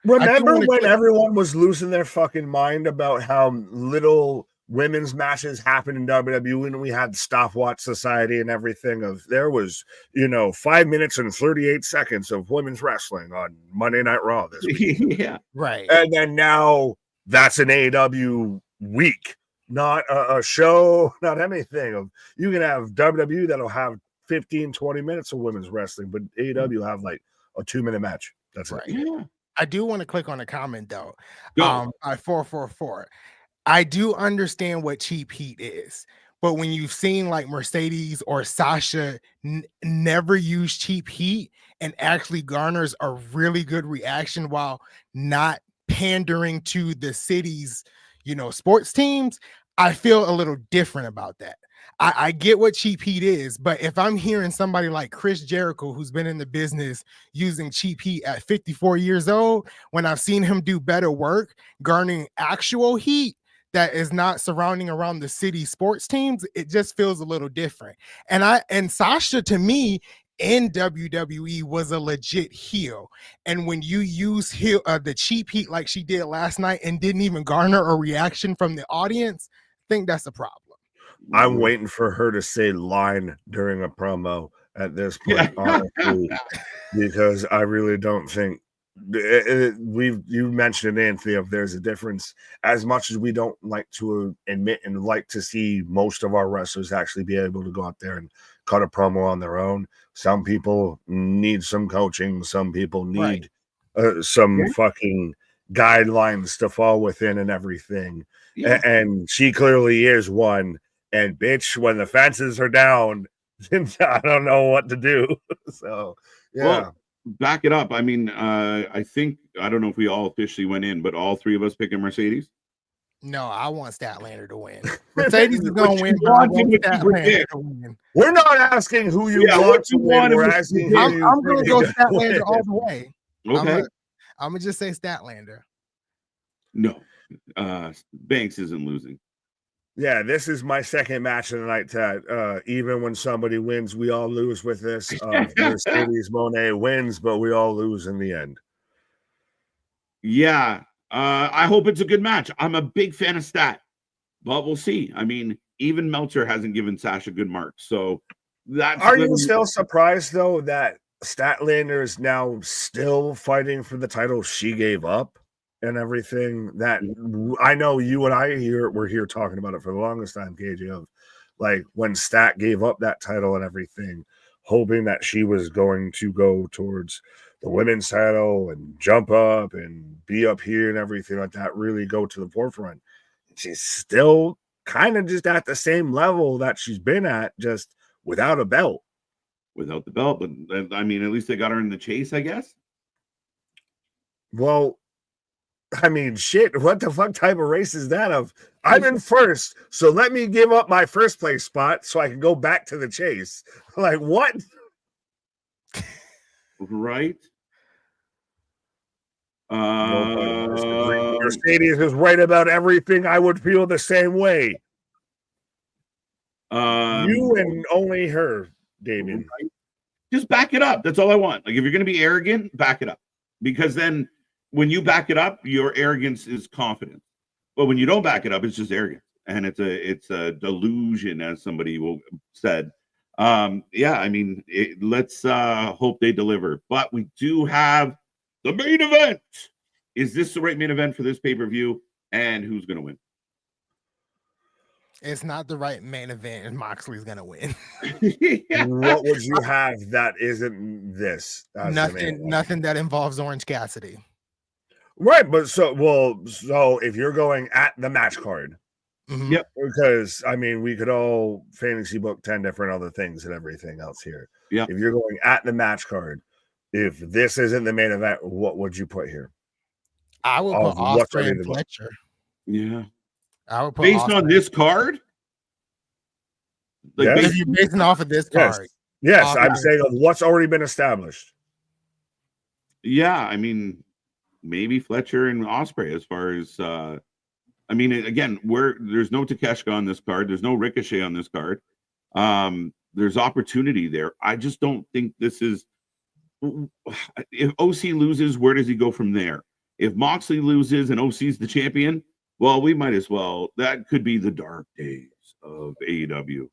Remember when everyone was losing their fucking mind about how little women's matches happened in WWE, and we had Stopwatch Society and everything there was, 5 minutes and 38 seconds of women's wrestling on Monday Night Raw this week. Yeah. Right. And then now that's an AEW week, not a show, not anything. You can have WWE that'll have 15, 20 minutes of women's wrestling, but AEW have like a 2-minute match. That's right. Yeah. I do want to click on a comment though. At 444. I do understand what cheap heat is, but when you've seen like Mercedes or Sasha never use cheap heat and actually garners a really good reaction while not pandering to the city's, sports teams, I feel a little different about that. I get what cheap heat is, but if I'm hearing somebody like Chris Jericho, who's been in the business using cheap heat at 54 years old, when I've seen him do better work, garnering actual heat that is not surrounding around the city sports teams, it just feels a little different. And Sasha, to me, in WWE was a legit heel. And when you use the cheap heat like she did last night and didn't even garner a reaction from the audience, I think that's a problem. I'm waiting for her to say line during a promo at this point, honestly, because I really don't think you mentioned it, Anthony, if there's a difference. As much as we don't like to admit and like to see most of our wrestlers actually be able to go out there and cut a promo on their own, some people need some coaching, some people need some fucking guidelines to fall within and everything. Yeah. And she clearly is one. And bitch, when the fences are down, I don't know what to do. So yeah. Well, back it up. I mean, I think I don't know if we all officially went in, but all three of us picking Mercedes. No, I want Statlander to win. Mercedes is going to win, but I want Statlander to win. We're not asking who you want to win. We're asking I'm going to go Statlander all the way. Okay. I'm going to just say Statlander. No. Banks isn't losing. Yeah, this is my second match of the night, Ted. Even when somebody wins, we all lose with this. Mercedes Moné wins, but we all lose in the end. Yeah. I hope it's a good match. I'm a big fan of Stat, but we'll see. I mean, even Meltzer hasn't given Sasha good marks. So that's Are you still surprised though that Statlander is now still fighting for the title she gave up and everything? That I know you and I were here talking about it for the longest time, KJ, of like when Stat gave up that title and everything, hoping that she was going to go towards the women's title and jump up and be up here and everything like that, really go to the forefront. She's still kind of just at the same level that she's been at, just without a belt. Without the belt, but I mean, at least they got her in the chase, I guess. Well, I mean, shit, what the fuck type of race is that of? I'm in first, so let me give up my first place spot so I can go back to the chase. Like, what? Right. Mercedes is right about everything. I would feel the same way. You and only her, Damien. Right. Just back it up. That's all I want. Like, if you're going to be arrogant, back it up. Because then when you back it up, your arrogance is confidence. But when you don't back it up, it's just arrogance. And it's a delusion, as somebody said. Yeah, I mean, let's hope they deliver. But we do have the main event. Is this the right main event for this pay-per-view? And who's going to win? It's not the right main event, and Moxley's going to win. Yeah. What would you have that isn't this? Nothing that involves Orange Cassidy. Right, but so if you're going at the match card, Yep. Because I mean, we could all fantasy book 10 different other things and everything else here. Yeah. If you're going at the match card, if this isn't the main event, what would you put here? I would put Ospreay and Fletcher. Yeah. I would put based Ospreay. on this card? Like Yes. If you're basing off of this card. Yes, I'm saying of what's already been established. Yeah, I mean, maybe Fletcher and Ospreay as far as I mean, again, there's no Takeshita on this card, there's no Ricochet on this card. There's opportunity there. I just don't think this is. If OC loses, where does he go from there? If Moxley loses and OC's the champion, well, we might as well. That could be the dark days of AEW.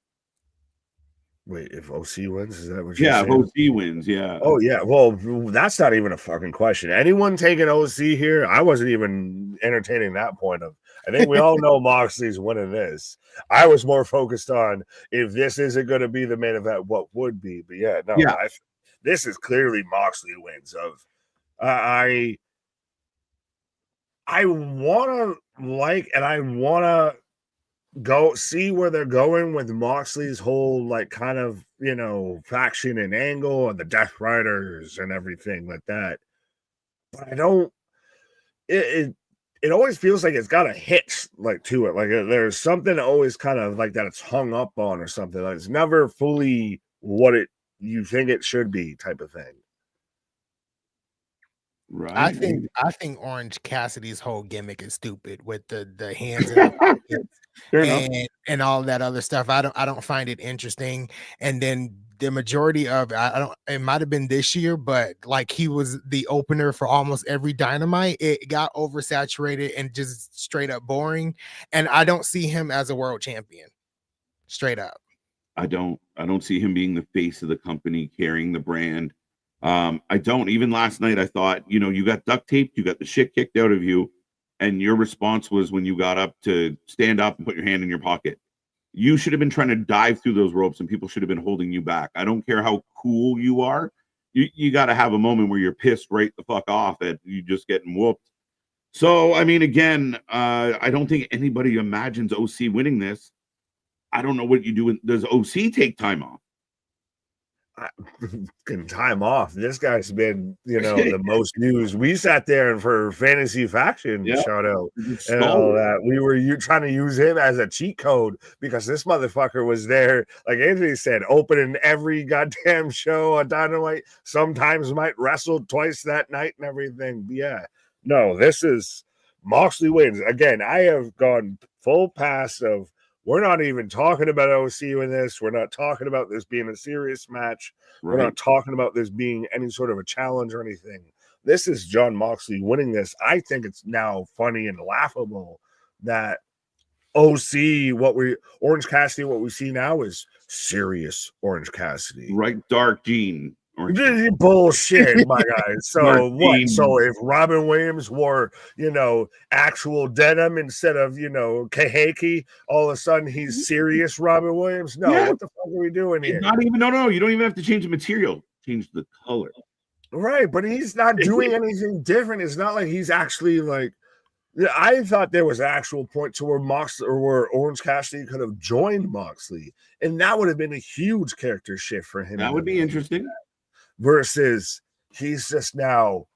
Wait, if OC wins, is that what you're saying? Yeah, if OC wins, yeah. Oh, yeah. Well, that's not even a fucking question. Anyone taking OC here? I wasn't even entertaining that point of. I think we all know Moxley's winning this. I was more focused on if this isn't going to be the main event, what would be. But yeah, no, yeah. This is clearly Moxley wins. I want to go see where they're going with Moxley's whole like kind of faction and angle and the Death Riders and everything like that. But I don't. It always feels like it's got a hitch like to it. Like there's something always kind of like that it's hung up on or something. Like it's never fully what you think it should be type of thing. Right. I think Orange Cassidy's whole gimmick is stupid with the hands in the pockets and all that other stuff. I don't find it interesting. And then the majority of it might have been this year, but like he was the opener for almost every Dynamite. It got oversaturated and just straight up boring. And I don't see him as a world champion. Straight up. I don't see him being the face of the company, carrying the brand. I don't. Even last night, I thought, you got duct taped, you got the shit kicked out of you, and your response was when you got up to stand up and put your hand in your pocket. You should have been trying to dive through those ropes, and people should have been holding you back. I don't care how cool you are. You got to have a moment where you're pissed right the fuck off at you just getting whooped. So, I mean, again, I don't think anybody imagines OC winning this. I don't know what you do. Does OC take time off? Can time off. This guy's been, the most news. We sat there and for fantasy faction shout out and all that. We were trying to use him as a cheat code because this motherfucker was there, like Anthony said, opening every goddamn show on Dynamite. Sometimes might wrestle twice that night and everything. Yeah, no, this is Moxley wins again. I have gone full pass of. We're not even talking about OC in this. We're not talking about this being a serious match. Right. We're not talking about this being any sort of a challenge or anything. This is Jon Moxley winning this. I think it's now funny and laughable that OC, Orange Cassidy, what we see now is serious Orange Cassidy. Right, Dark Gene. Bullshit, my guy. So what? So if Robin Williams wore, actual denim instead of, kahaki, all of a sudden he's serious Robin Williams? No, what the fuck are we doing here? Not even, no. You don't even have to change the material. Change the color. Right, but he's not doing anything different. It's not like he's actually like. I thought there was an actual point to where Moxley or where Orange Cassidy could have joined Moxley, and that would have been a huge character shift for him. That would be interesting. Versus he's just now,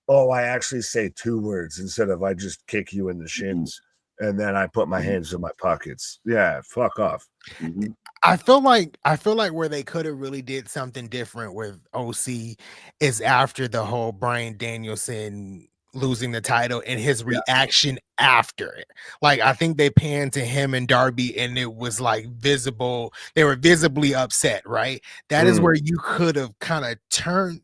I actually say 2 words instead of I just kick you in the shins and then I put my hands in my pockets. Yeah, fuck off. Mm-hmm. I feel like where they could have really did something different with OC is after the whole Bryan Danielson losing the title and his reaction after it. Like, I think they panned to him and Darby and it was like visible. They were visibly upset, right? That is where you could have kind of turned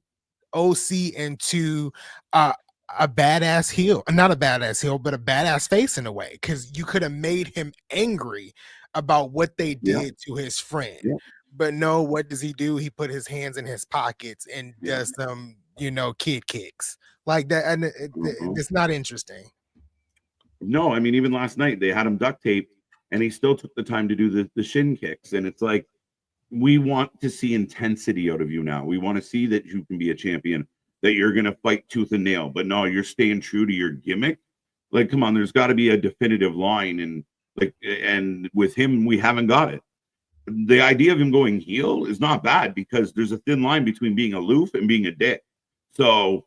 OC into a badass heel. Not a badass heel, but a badass face in a way. Because you could have made him angry about what they did to his friend. Yeah. But no, what does he do? He put his hands in his pockets and does some, kid kicks. Like that, and it's not interesting. No, I mean, even last night they had him duct tape, and he still took the time to do the shin kicks. And it's like, we want to see intensity out of you now. We want to see that you can be a champion, that you're going to fight tooth and nail. But no, you're staying true to your gimmick. Like, come on, there's got to be a definitive line, and with him, we haven't got it. The idea of him going heel is not bad because there's a thin line between being aloof and being a dick. So.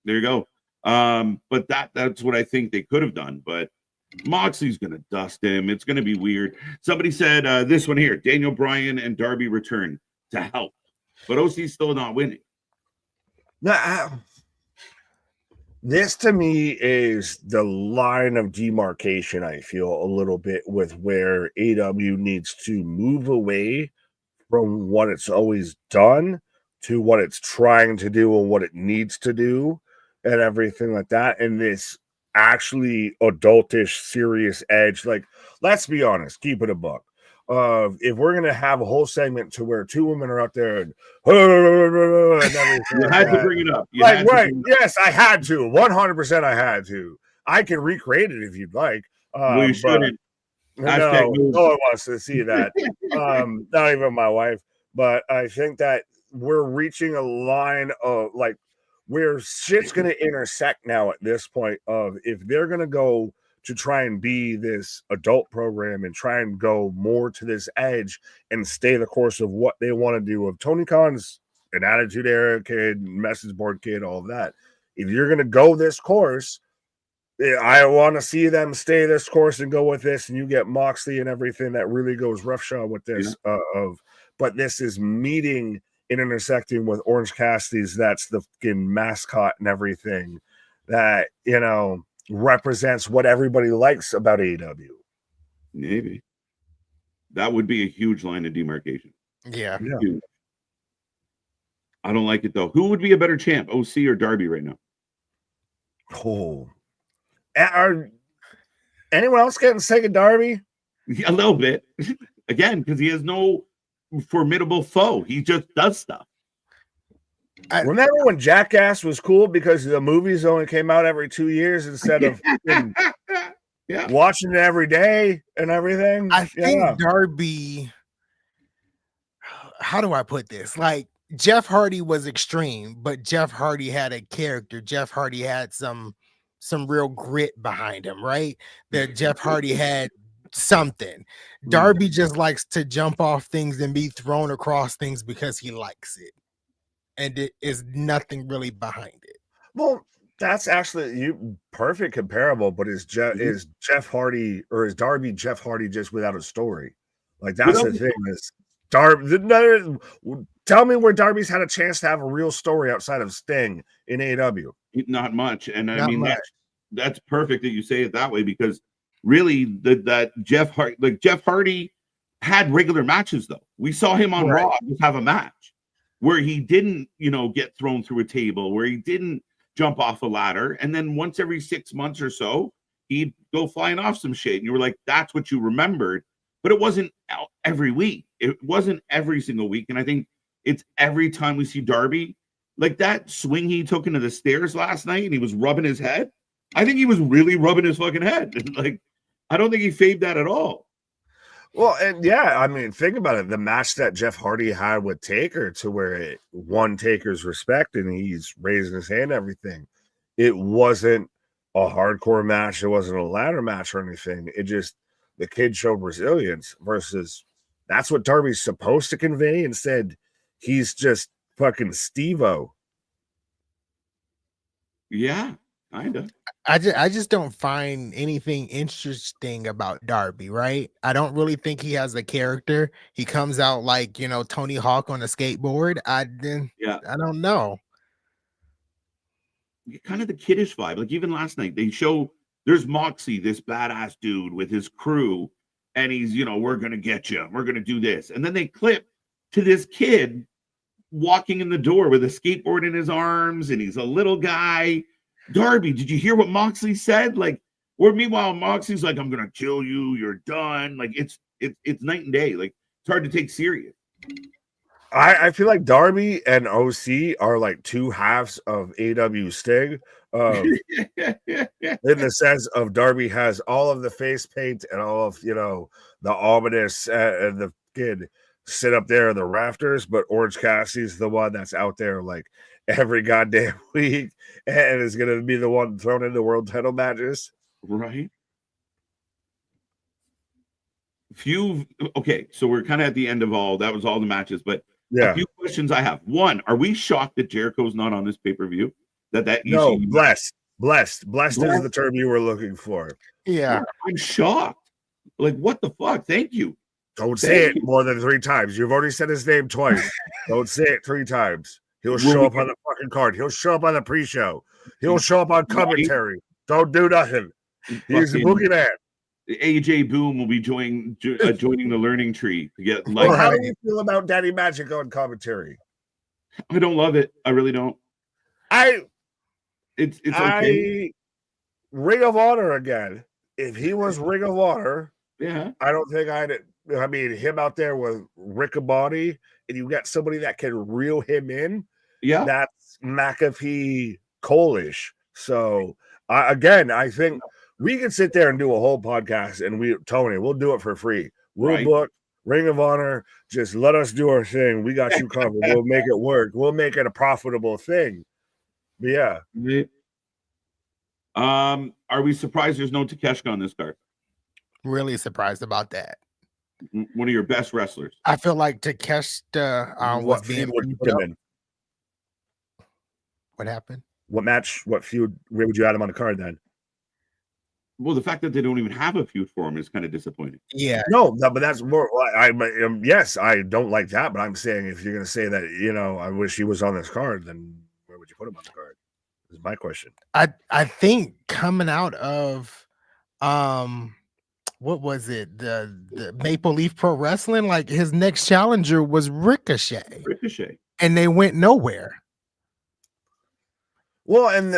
There you go. But that's what I think they could have done. But Moxley's going to dust him. It's going to be weird. Somebody said this one here, Daniel Bryan and Darby return to help. But OC's still not winning. This to me is the line of demarcation, I feel, a little bit with where AEW needs to move away from what it's always done to what it's trying to do and what it needs to do. And everything like that, and this actually adultish, serious edge. Like, let's be honest, keep it a buck. If we're gonna have a whole segment to where 2 women are out there and everything, you had to bring it up. Yes, I had to. 100%, I had to. I can recreate it if you'd like. Well, you shouldn't. No one wants to see that. Not even my wife. But I think that we're reaching a line of like. Where shit's going to intersect now at this point of if they're going to go to try and be this adult program and try and go more to this edge and stay the course of what they want to do. Of Tony Khan's an Attitude Era kid, message board kid, all of that. If you're going to go this course, I want to see them stay this course and go with this, and you get Moxley and everything that really goes roughshod with this. But this is meeting and intersecting with Orange Cassidy's, that's the fucking mascot and everything that, represents what everybody likes about AEW. Maybe. That would be a huge line of demarcation. Yeah. Huge. I don't like it, though. Who would be a better champ, OC or Darby right now? Oh. Are anyone else getting sick of Darby? A little bit. Again, because he has no formidable foe. He just does stuff. Remember when Jackass was cool because the movies only came out every 2 years instead of watching it every day and everything? I think Darby, how do I put this? Like, Jeff Hardy was extreme, but Jeff Hardy had a character. Jeff Hardy had some some real grit behind him, right? That Jeff Hardy had something. Darby just likes to jump off things and be thrown across things because he likes it. And it is nothing really behind it. Well, that's actually perfect comparable, but is Jeff Hardy or is Darby Jeff Hardy just without a story? Like that's the thing is Darby. Tell me where Darby's had a chance to have a real story outside of Sting in AEW. Not much, and I mean that's perfect that you say it that way because really that Jeff Hardy had regular matches though. We saw him on Raw just have a match where he didn't get thrown through a table, where he didn't jump off a ladder, and then once every 6 months or so he'd go flying off some shit, and you were like, that's what you remembered. But it wasn't every week. It wasn't every single week. And I think it's every time we see Darby, like that swing he took into the stairs last night and he was rubbing his head. I think he was really rubbing his fucking head. Like, I don't think he favored that at all. Well, and yeah, I mean, think about it. The match that Jeff Hardy had with Taker to where it won Taker's respect and he's raising his hand and everything. It wasn't a hardcore match. It wasn't a ladder match or anything. It just, the kid showed resilience versus that's what Darby's supposed to convey. Instead, he's just fucking Steve-O. Yeah, kind of. I just don't find anything interesting about Darby, right? I don't really think he has a character. He comes out like, Tony Hawk on a skateboard. I don't know. Kind of the kiddish vibe. Like even last night, they show there's Moxley, this badass dude with his crew, and he's, we're going to get you. We're going to do this. And then they clip to this kid walking in the door with a skateboard in his arms, and he's a little guy. Darby, did you hear what Moxley said? Like, or meanwhile, Moxley's like, I'm going to kill you. You're done. Like, it's night and day. Like, it's hard to take serious. I feel like Darby and OC are like two halves of AEW Sting. In the sense of Darby has all of the face paint and all of the ominous and the kid sit up there in the rafters, but Orange Cassidy's the one that's out there like every goddamn week and is gonna be the one thrown into world title matches. Right. Okay, so we're kind of at the end of that was all the matches, but a few questions I have. One, are we shocked that Jericho's not on this pay-per-view? No, blessed is the term you were looking for. Yeah, I'm shocked. Like, what the fuck? Thank you. Don't say it more than 3 times. You've already said his name twice. Don't say it 3 times. He'll show up on the fucking card. He'll show up on the pre-show. He'll show up on commentary. Don't do nothing. He's the boogeyman. AJ Boom will be joining the learning tree to get like. Well, how do you feel about Daddy Magic on commentary? I don't love it. I really don't. It's okay. Ring of Honor again. If he was Ring of Honor, I don't think I mean him out there with Riccaboni, and you got somebody that can reel him in. Yeah, that's McAfee Cole-ish. So I think we can sit there and do a whole podcast, and we'll do it for free. We'll book Ring of Honor. Just let us do our thing. We got you covered. We'll make it work. We'll make it a profitable thing. But yeah. Are we surprised there's no Takeshita on this card? Really surprised about that. One of your best wrestlers. I feel like Takeshita was being put him in. What happened? What match? What feud? Where would you add him on the card then? Well, the fact that they don't even have a feud for him is kind of disappointing. Yeah. No, but that's more. Yes, I don't like that, but I'm saying if you're going to say that, I wish he was on this card, then where would you put him on the card? Is my question. I think coming out of what was it? The Maple Leaf Pro Wrestling, like his next challenger was Ricochet. And they went nowhere. Well, and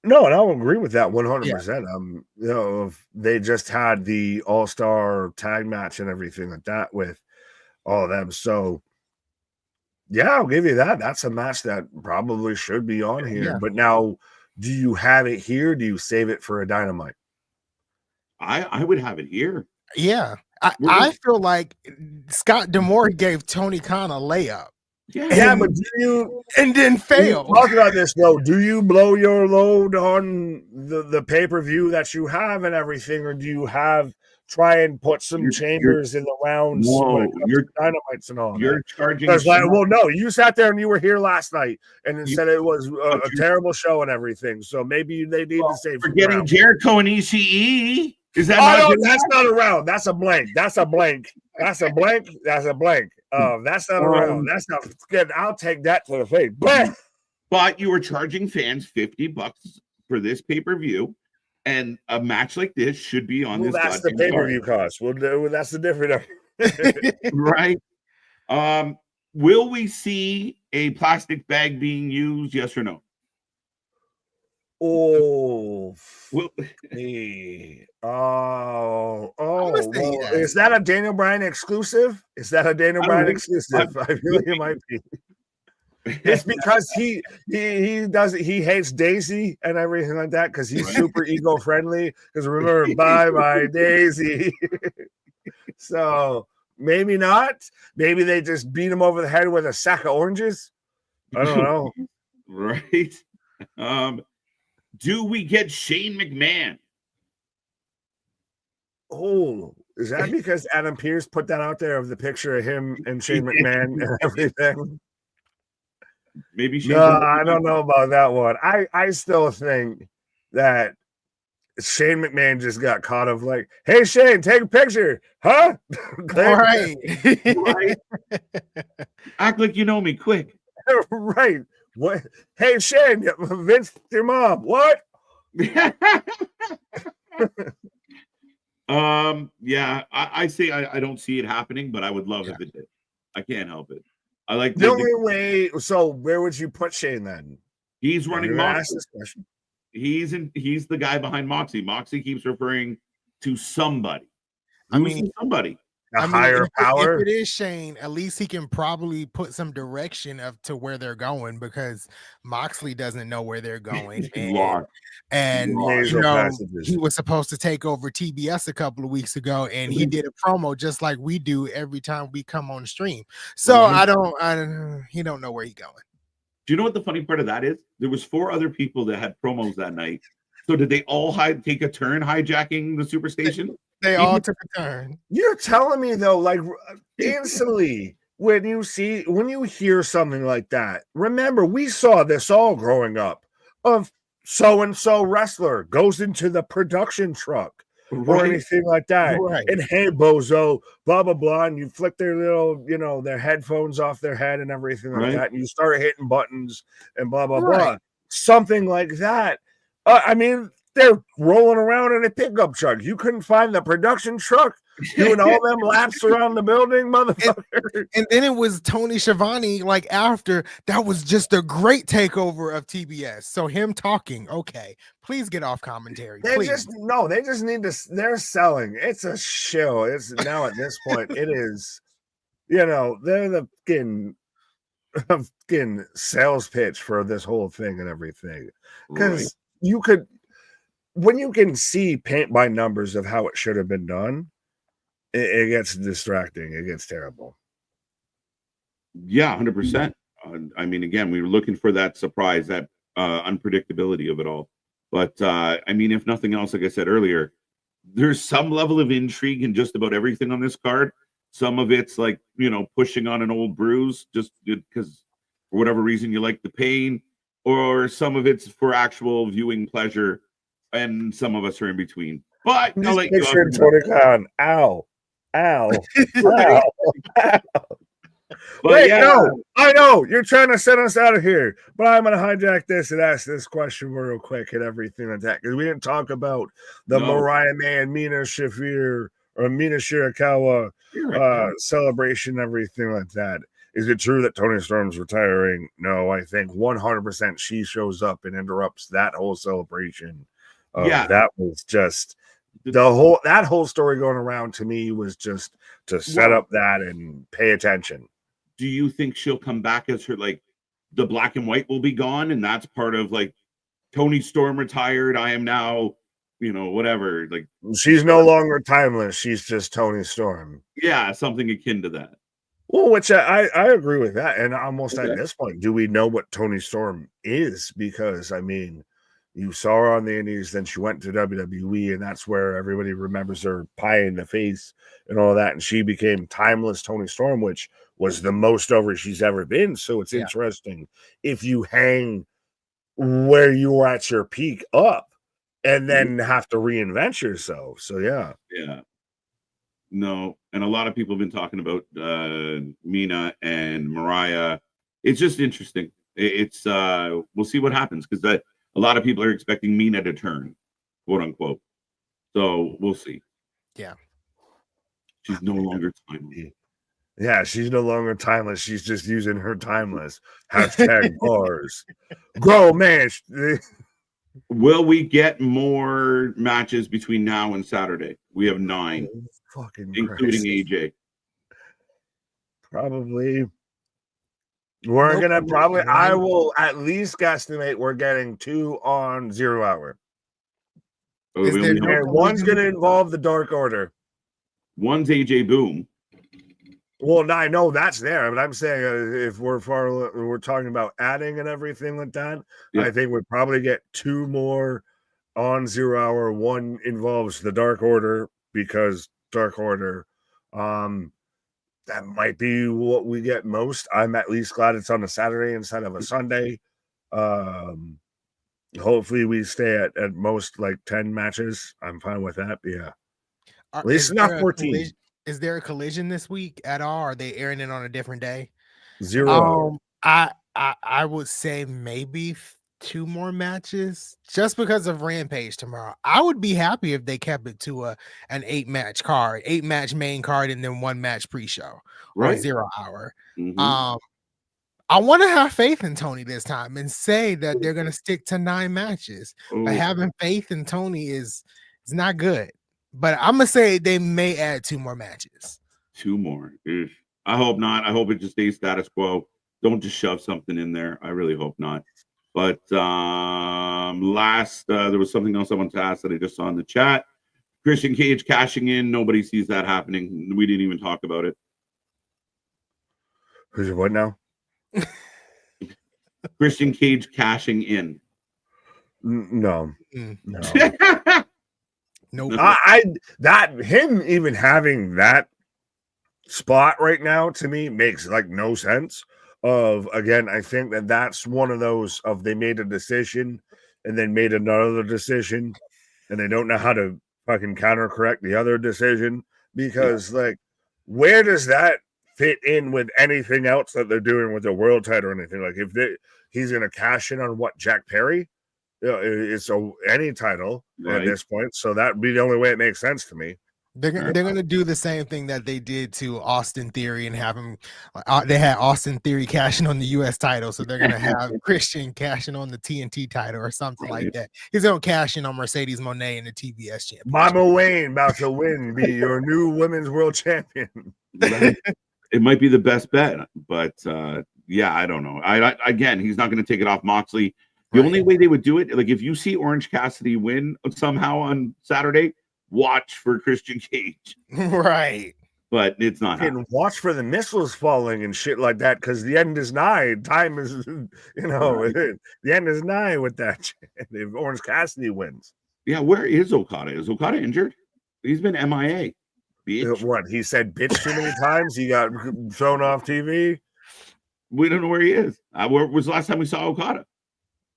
no, and I'll agree with that 100%. If they just had the all-star tag match and everything like that with all of them. So yeah, I'll give you that. That's a match that probably should be on here. Yeah. But now, do you have it here? Do you save it for a Dynamite? I would have it here. Yeah. I feel like Scott D'Amore gave Tony Khan a layup. Yeah, but do you and then fail? Talk about this though. Do you blow your load on the pay-per-view that you have and everything, or do you try and put some chambers in the rounds when it comes to dynamites and all that? You're charging. Because no, you sat there and you were here last night and said it was a terrible show and everything. So maybe they need to save. Forgetting Jericho and ECE. Is that that's not a round. That's a blank. That's a blank. That's a blank. That's a blank. That's not a round. That's not good. I'll take that to the face. But you were charging fans $50 for this pay-per-view, and a match like this should be on this. That's the pay-per-view cost. That's the difference. Right. Will we see a plastic bag being used? Yes or no? Oh, well, hey. Well, is that a Daniel Bryan exclusive? I feel like it might be. It's because he hates Daisy and everything like that because he's super ego friendly. Because remember, bye Daisy. So maybe not. Maybe they just beat him over the head with a sack of oranges. I don't know. Right. Do we get Shane McMahon? Oh, is that because Adam Pearce put that out there of the picture of him and Shane McMahon and everything? Maybe I don't know about that one. I still think that Shane McMahon just got caught of like, hey Shane, take a picture, huh? Right. Act like you know me, quick. Right. What? Hey Shane, Vince, your mom. What? Yeah, I say I don't see it happening, but I would love if it did. I can't help it. I like the only way. So where would you put Shane then? He's running Moxley. He's the guy behind Moxley. Moxley keeps referring to somebody. Somebody. Higher power. If it is Shane, at least he can probably put some direction to where they're going because Moxley doesn't know where they're going. And he was supposed to take over TBS a couple of weeks ago, and he did a promo just like we do every time we come on stream. So he don't know where he's going. Do you know what the funny part of that is? There was 4 other people that had promos that night. So did they all take a turn hijacking the Superstation? They all took a turn. You're telling me though, like instantly when you hear something like that, remember we saw this all growing up of so-and-so wrestler goes into the production truck or anything like that. Right. And hey, bozo, blah, blah, blah. And you flick their little, their headphones off their head and everything like that. And you start hitting buttons and blah, blah, blah. Something like that. They're rolling around in a pickup truck. You couldn't find the production truck doing all them laps around the building, motherfucker. And then it was Tony Schiavone, like after that was just a great takeover of TBS. So him talking, okay, please get off commentary. They just need to. They're selling. It's a show. It's now at this point. It is. They're the fucking sales pitch for this whole thing and everything because you could. When you can see paint by numbers of how it should have been done, it gets distracting. It gets terrible. Yeah, 100%. Again, we were looking for that surprise, that unpredictability of it all. But if nothing else, like I said earlier, there's some level of intrigue in just about everything on this card. Some of it's like, pushing on an old bruise just because for whatever reason you like the pain, or some of it's for actual viewing pleasure. And some of us are in between. But I'll let you Tony Khan. Ow. Ow. Ow. Ow. Wait, no. I know. You're trying to send us out of here. But I'm going to hijack this and ask this question real quick and everything like that. Because we didn't talk about the Mariah Man, Mina Shafir, or Mina Shirakawa celebration, everything like that. Is it true that Tony Storm's retiring? No, I think 100% she shows up and interrupts that whole celebration. That was just that whole story going around to me was just to set up that and pay attention. Do you think she'll come back as her, like, the black and white will be gone and that's part of like Tony Storm retired, I am now, whatever, like she's no longer timeless, she's just Tony Storm. Yeah, something akin to that. Well, which I agree with that. And almost at this point, do we know what Toni Storm is? Because, I mean, you saw her on the Indies, then she went to WWE, and that's where everybody remembers her pie in the face and all that. And she became Timeless Toni Storm, which was the most over she's ever been. So it's interesting if you hang where you were at your peak up and then have to reinvent yourself. So, yeah. Yeah. No, and a lot of people have been talking about Mina and Mariah. It's just interesting. It's we'll see what happens because a lot of people are expecting Mina to turn, quote unquote. So we'll see. Yeah, she's no longer timeless. Yeah, she's no longer timeless. She's just using her timeless hashtag bars. Grow man. Will we get more matches between now and Saturday? We have 9, including AJ. Probably. We're gonna probably. I will at least guesstimate we're getting 2 on 0 hour. One's gonna involve the Dark Order. One's AJ Boom. Well, I know that's there, but I'm saying if we're talking about adding and everything like that, I think we'd probably get 2 more on 0 hour. One involves the Dark Order because Dark Order. That might be what we get most. I'm at least glad it's on a Saturday instead of a Sunday. Hopefully we stay at most like 10 matches. I'm fine with that. But yeah. At least not 14. Is there a collision this week at all? Are they airing it on a different day? 0. I would say maybe 2 more matches just because of Rampage tomorrow. I would be happy if they kept it to an 8-match card, 8-match main card, and then 1 match pre-show or 0 hour. Mm-hmm. I want to have faith in Tony this time and say that they're going to stick to 9 matches. But having faith in Tony is not good. But I'm gonna say they may add 2 more matches. 2 more. I hope not. I hope it just stays status quo. Don't just shove something in there. I really hope not. But last, there was something else I wanted to ask that I just saw in the chat. Christian Cage cashing in. Nobody sees that happening. We didn't even talk about it. Who's what now? Christian Cage cashing in. No. Nope. Him even having that spot right now to me makes like no sense. I think that's one of those of they made a decision and then made another decision and they don't know how to fucking counter correct the other decision because like where does that fit in with anything else that they're doing with the world title or anything? Like if he's gonna cash in on what, Jack Perry? It's any title at this point, so that'd be the only way it makes sense to me. They're gonna do the same thing that they did to Austin Theory and have him. They had Austin Theory cashing on the U.S. title, so they're gonna have Christian cashing on the TNT title or something like that. He's gonna cash in on Mercedes Moné in the TBS championship. Mama Wayne about to win, be your new women's world champion. It might be the best bet, but I don't know. Again, he's not going to take it off Moxley. The only way they would do it, like if you see Orange Cassidy win somehow on Saturday, watch for Christian Cage. Right. But it's not. And watch for the missiles falling and shit like that because the end is nigh. Time is, the end is nigh with that shit. If Orange Cassidy wins. Yeah, where is Okada? Is Okada injured? He's been MIA. Bitch. What? He said bitch too many times? He got thrown off TV? We don't know where he is. Where was the last time we saw Okada?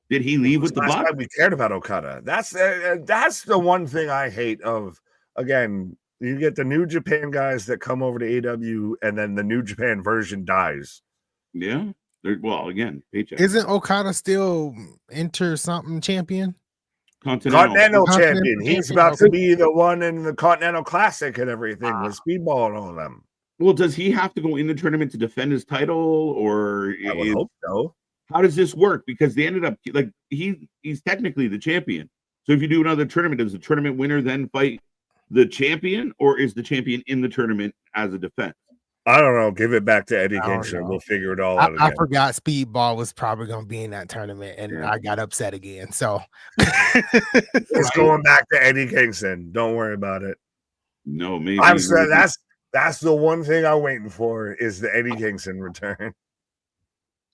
Did he leave with the Bucks? We cared about Okada. That's the one thing I hate of, again, you get the New Japan guys that come over to AEW and then the New Japan version dies. Yeah. Well, again, paycheck. Isn't Okada still something champion? Continental champion. He's about to be the one in the Continental Classic and everything with Speedball and all of them. Well, does he have to go in the tournament to defend his title, or I would hope so. How does this work? Because they ended up like he's technically the champion. So if you do another tournament, does the tournament winner then fight the champion, or is the champion in the tournament as a defense? I don't know. Give it back to Eddie Kingston. We'll figure it all out. I forgot Speedball was probably going to be in that tournament, and I got upset again. So it's going back to Eddie Kingston. Don't worry about it. No, maybe I'm sorry. That's the one thing I'm waiting for is the Eddie Kingston return.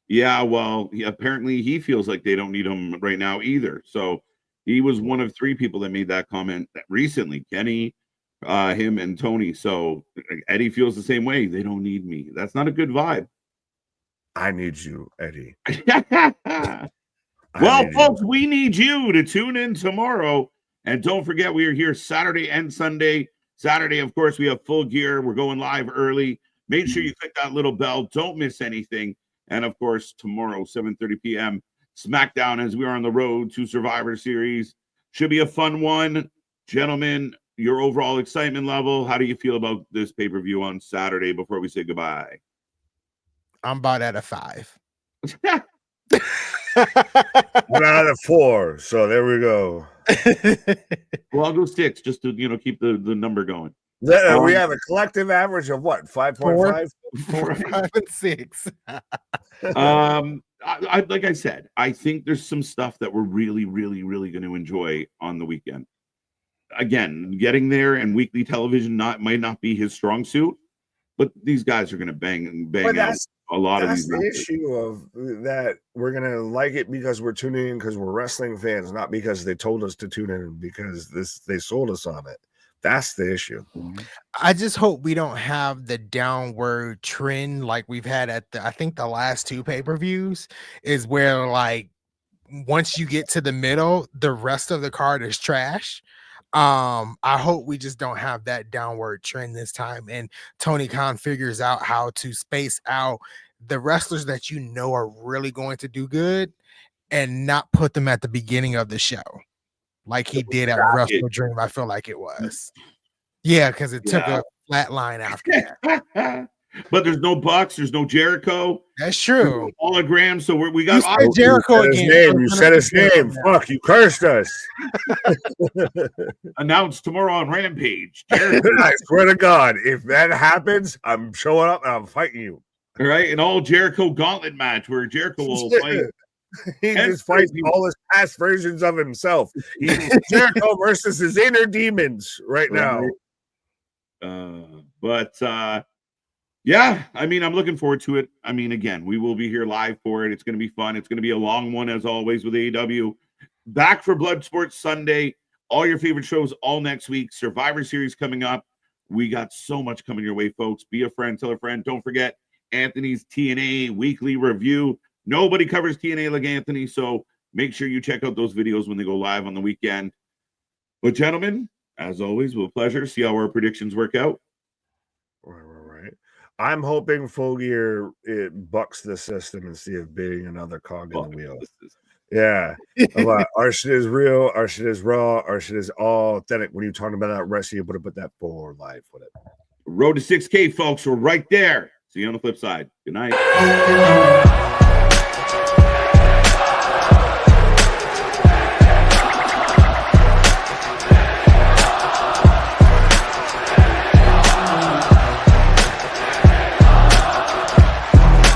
Yeah, well, apparently he feels like they don't need him right now either. So he was one of 3 people that made that comment recently. Kenny, him, and Tony. So Eddie feels the same way. They don't need me. That's not a good vibe. I need you, Eddie. Well, folks, we need you to tune in tomorrow. And don't forget, we are here Saturday and Sunday. Saturday, of course, we have Full Gear. We're going live early. Make sure you click that little bell. Don't miss anything. And, of course, tomorrow, 7:30 p.m., SmackDown as we are on the road to Survivor Series. Should be a fun one. Gentlemen, your overall excitement level, how do you feel about this pay-per-view on Saturday before we say goodbye? I'm about at a 5. 1 out of 4. So there we go. Well, I'll go 6 just to keep the number going. We have a collective average of what? 5.5? 4, 5, and 6. I like I said, I think there's some stuff that we're really, really, really going to enjoy on the weekend. Again, getting there and weekly television might not be his strong suit, but these guys are going to bang out a lot of these. That's the issue of that. We're going to like it because we're tuning in because we're wrestling fans, not because they told us to tune in because they sold us on it. That's the issue. I just hope we don't have the downward trend like we've had at I think the last 2 pay-per-views is where like once you get to the middle, the rest of the card is trash. I hope we just don't have that downward trend this time, and Tony Khan figures out how to space out the wrestlers that are really going to do good and not put them at the beginning of the show like he did at Wrestle Dream. I feel like it was. Yeah, because it took a flat line after that. But there's no Bucks, there's no Jericho. That's true. Hologram. So we got Jericho again. You said his name. Fuck, you cursed us. Announced tomorrow on Rampage. I swear to God, if that happens, I'm showing up and I'm fighting you. All right, an all Jericho gauntlet match where Jericho will fight. He just fights all his past versions of himself. He's Jericho versus his inner demons right now. Yeah, I mean, I'm looking forward to it. I mean, again, we will be here live for it. It's going to be fun. It's going to be a long one, as always, with AEW. Back for Bloodsport Sunday. All your favorite shows all next week. Survivor Series coming up. We got so much coming your way, folks. Be a friend, tell a friend. Don't forget Anthony's TNA weekly review. Nobody covers TNA like Anthony, so make sure you check out those videos when they go live on the weekend. But, gentlemen, as always, with pleasure. See how our predictions work out. Right. I'm hoping Full Gear it bucks the system and see if being another cog in the wheel. Yeah. Our shit is real. Our shit is raw. Our shit is all authentic. When you're talking about that wrestling, you put that for life with it. Road to 6K, folks. We're right there. See you on the flip side. Good night.